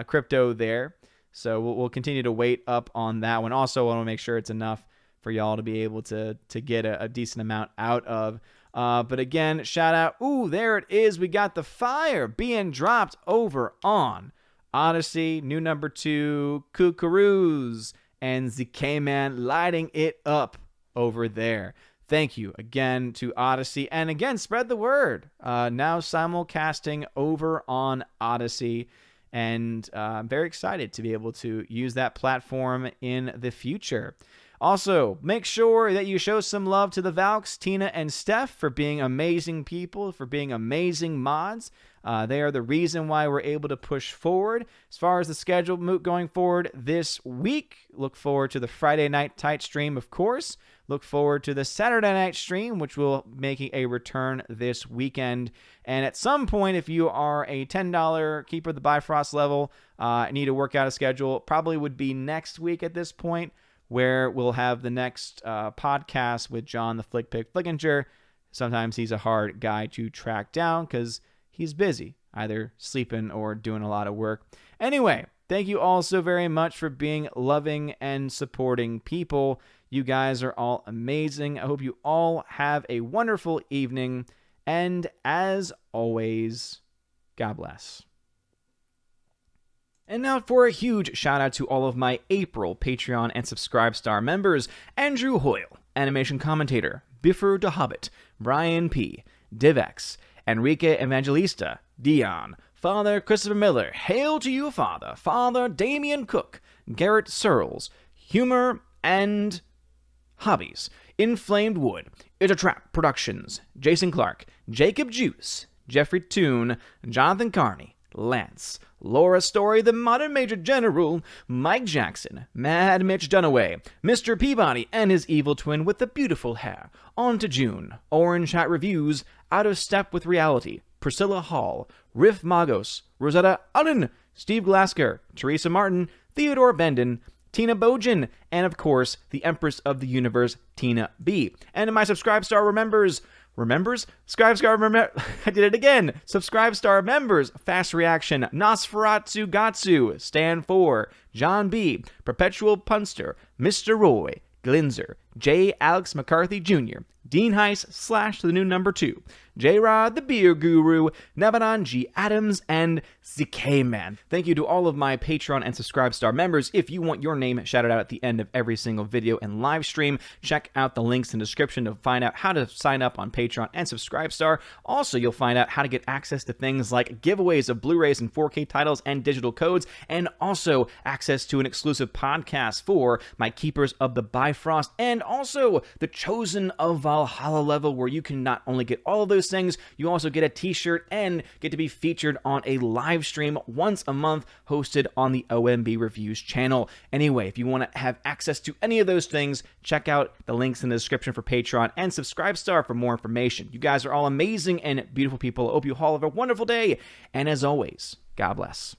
crypto there. So we'll continue to wait up on that one. Also, I want to make sure it's enough for y'all to be able to get a decent amount out of. But again, shout out. Ooh, there it is. We got the fire being dropped over on Odyssey. New number 2, Kookaroos, and ZK Man lighting it up over there. Thank you again to Odyssey. And again, spread the word. Now simulcasting over on Odyssey. And I'm very excited to be able to use that platform in the future. Also, make sure that you show some love to the Valks, Tina and Steph, for being amazing people, for being amazing mods. They are the reason why we're able to push forward. As far as the schedule going forward this week, look forward to the Friday night tight stream, of course. Look forward to the Saturday night stream, which will making a return this weekend. And at some point, if you are a $10 Keeper of the Bifrost level, need to work out a schedule, probably would be next week at this point, where we'll have the next podcast with John the Flick Pick Flickinger. Sometimes he's a hard guy to track down because he's busy, either sleeping or doing a lot of work. Anyway, thank you all so very much for being loving and supporting people. You guys are all amazing. I hope you all have a wonderful evening. And as always, God bless. And now for a huge shout out to all of my April Patreon and Subscribe Star members: Andrew Hoyle, Animation Commentator, Biffer the Hobbit, Brian P., Divex, Enrique Evangelista, Dion, Father Christopher Miller, Hail to you, Father, Father Damian Cook, Garrett Searles, Humor and Hobbies, Inflamed Wood, It's a Trap Productions, Jason Clark, Jacob Juice, Jeffrey Toone, Jonathan Carney, Lance, Laura Story, the Modern Major General, Mike Jackson, Mad Mitch Dunaway, Mr. Peabody and his evil twin with the beautiful hair, On to June, Orange Hat Reviews, Out of Step with Reality, Priscilla Hall, Riff Magos, Rosetta Allen, Steve Glasker, Teresa Martin, Theodore Bendon, Tina Bojan, and of course, the Empress of the Universe, Tina B. And to my Subscribe Star remembers? Subscribe Star I did it again. Subscribe Star members: Fast Reaction, Nosferatu Gatsu, Stan 4, John B, Perpetual Punster, Mr. Roy, Glinzer, J. Alex McCarthy Jr., Dean Heiss / the new number 2, J-Rod the Beer Guru, Nevanon G. Adams, and ZK Man. Thank you to all of my Patreon and Subscribestar members. If you want your name shouted out at the end of every single video and live stream, check out the links in the description to find out how to sign up on Patreon and Subscribestar. Also, you'll find out how to get access to things like giveaways of Blu-rays and 4K titles and digital codes, and also access to an exclusive podcast for my Keepers of the Bifrost, and also the Chosen of Valhalla level, where you can not only get all of those things, you also get a t-shirt and get to be featured on a live stream once a month hosted on the OMB Reviews channel. Anyway, if you want to have access to any of those things, check out the links in the description for Patreon and Subscribestar for more information. You guys are all amazing and beautiful people. I hope you all have a wonderful day, and as always, God bless.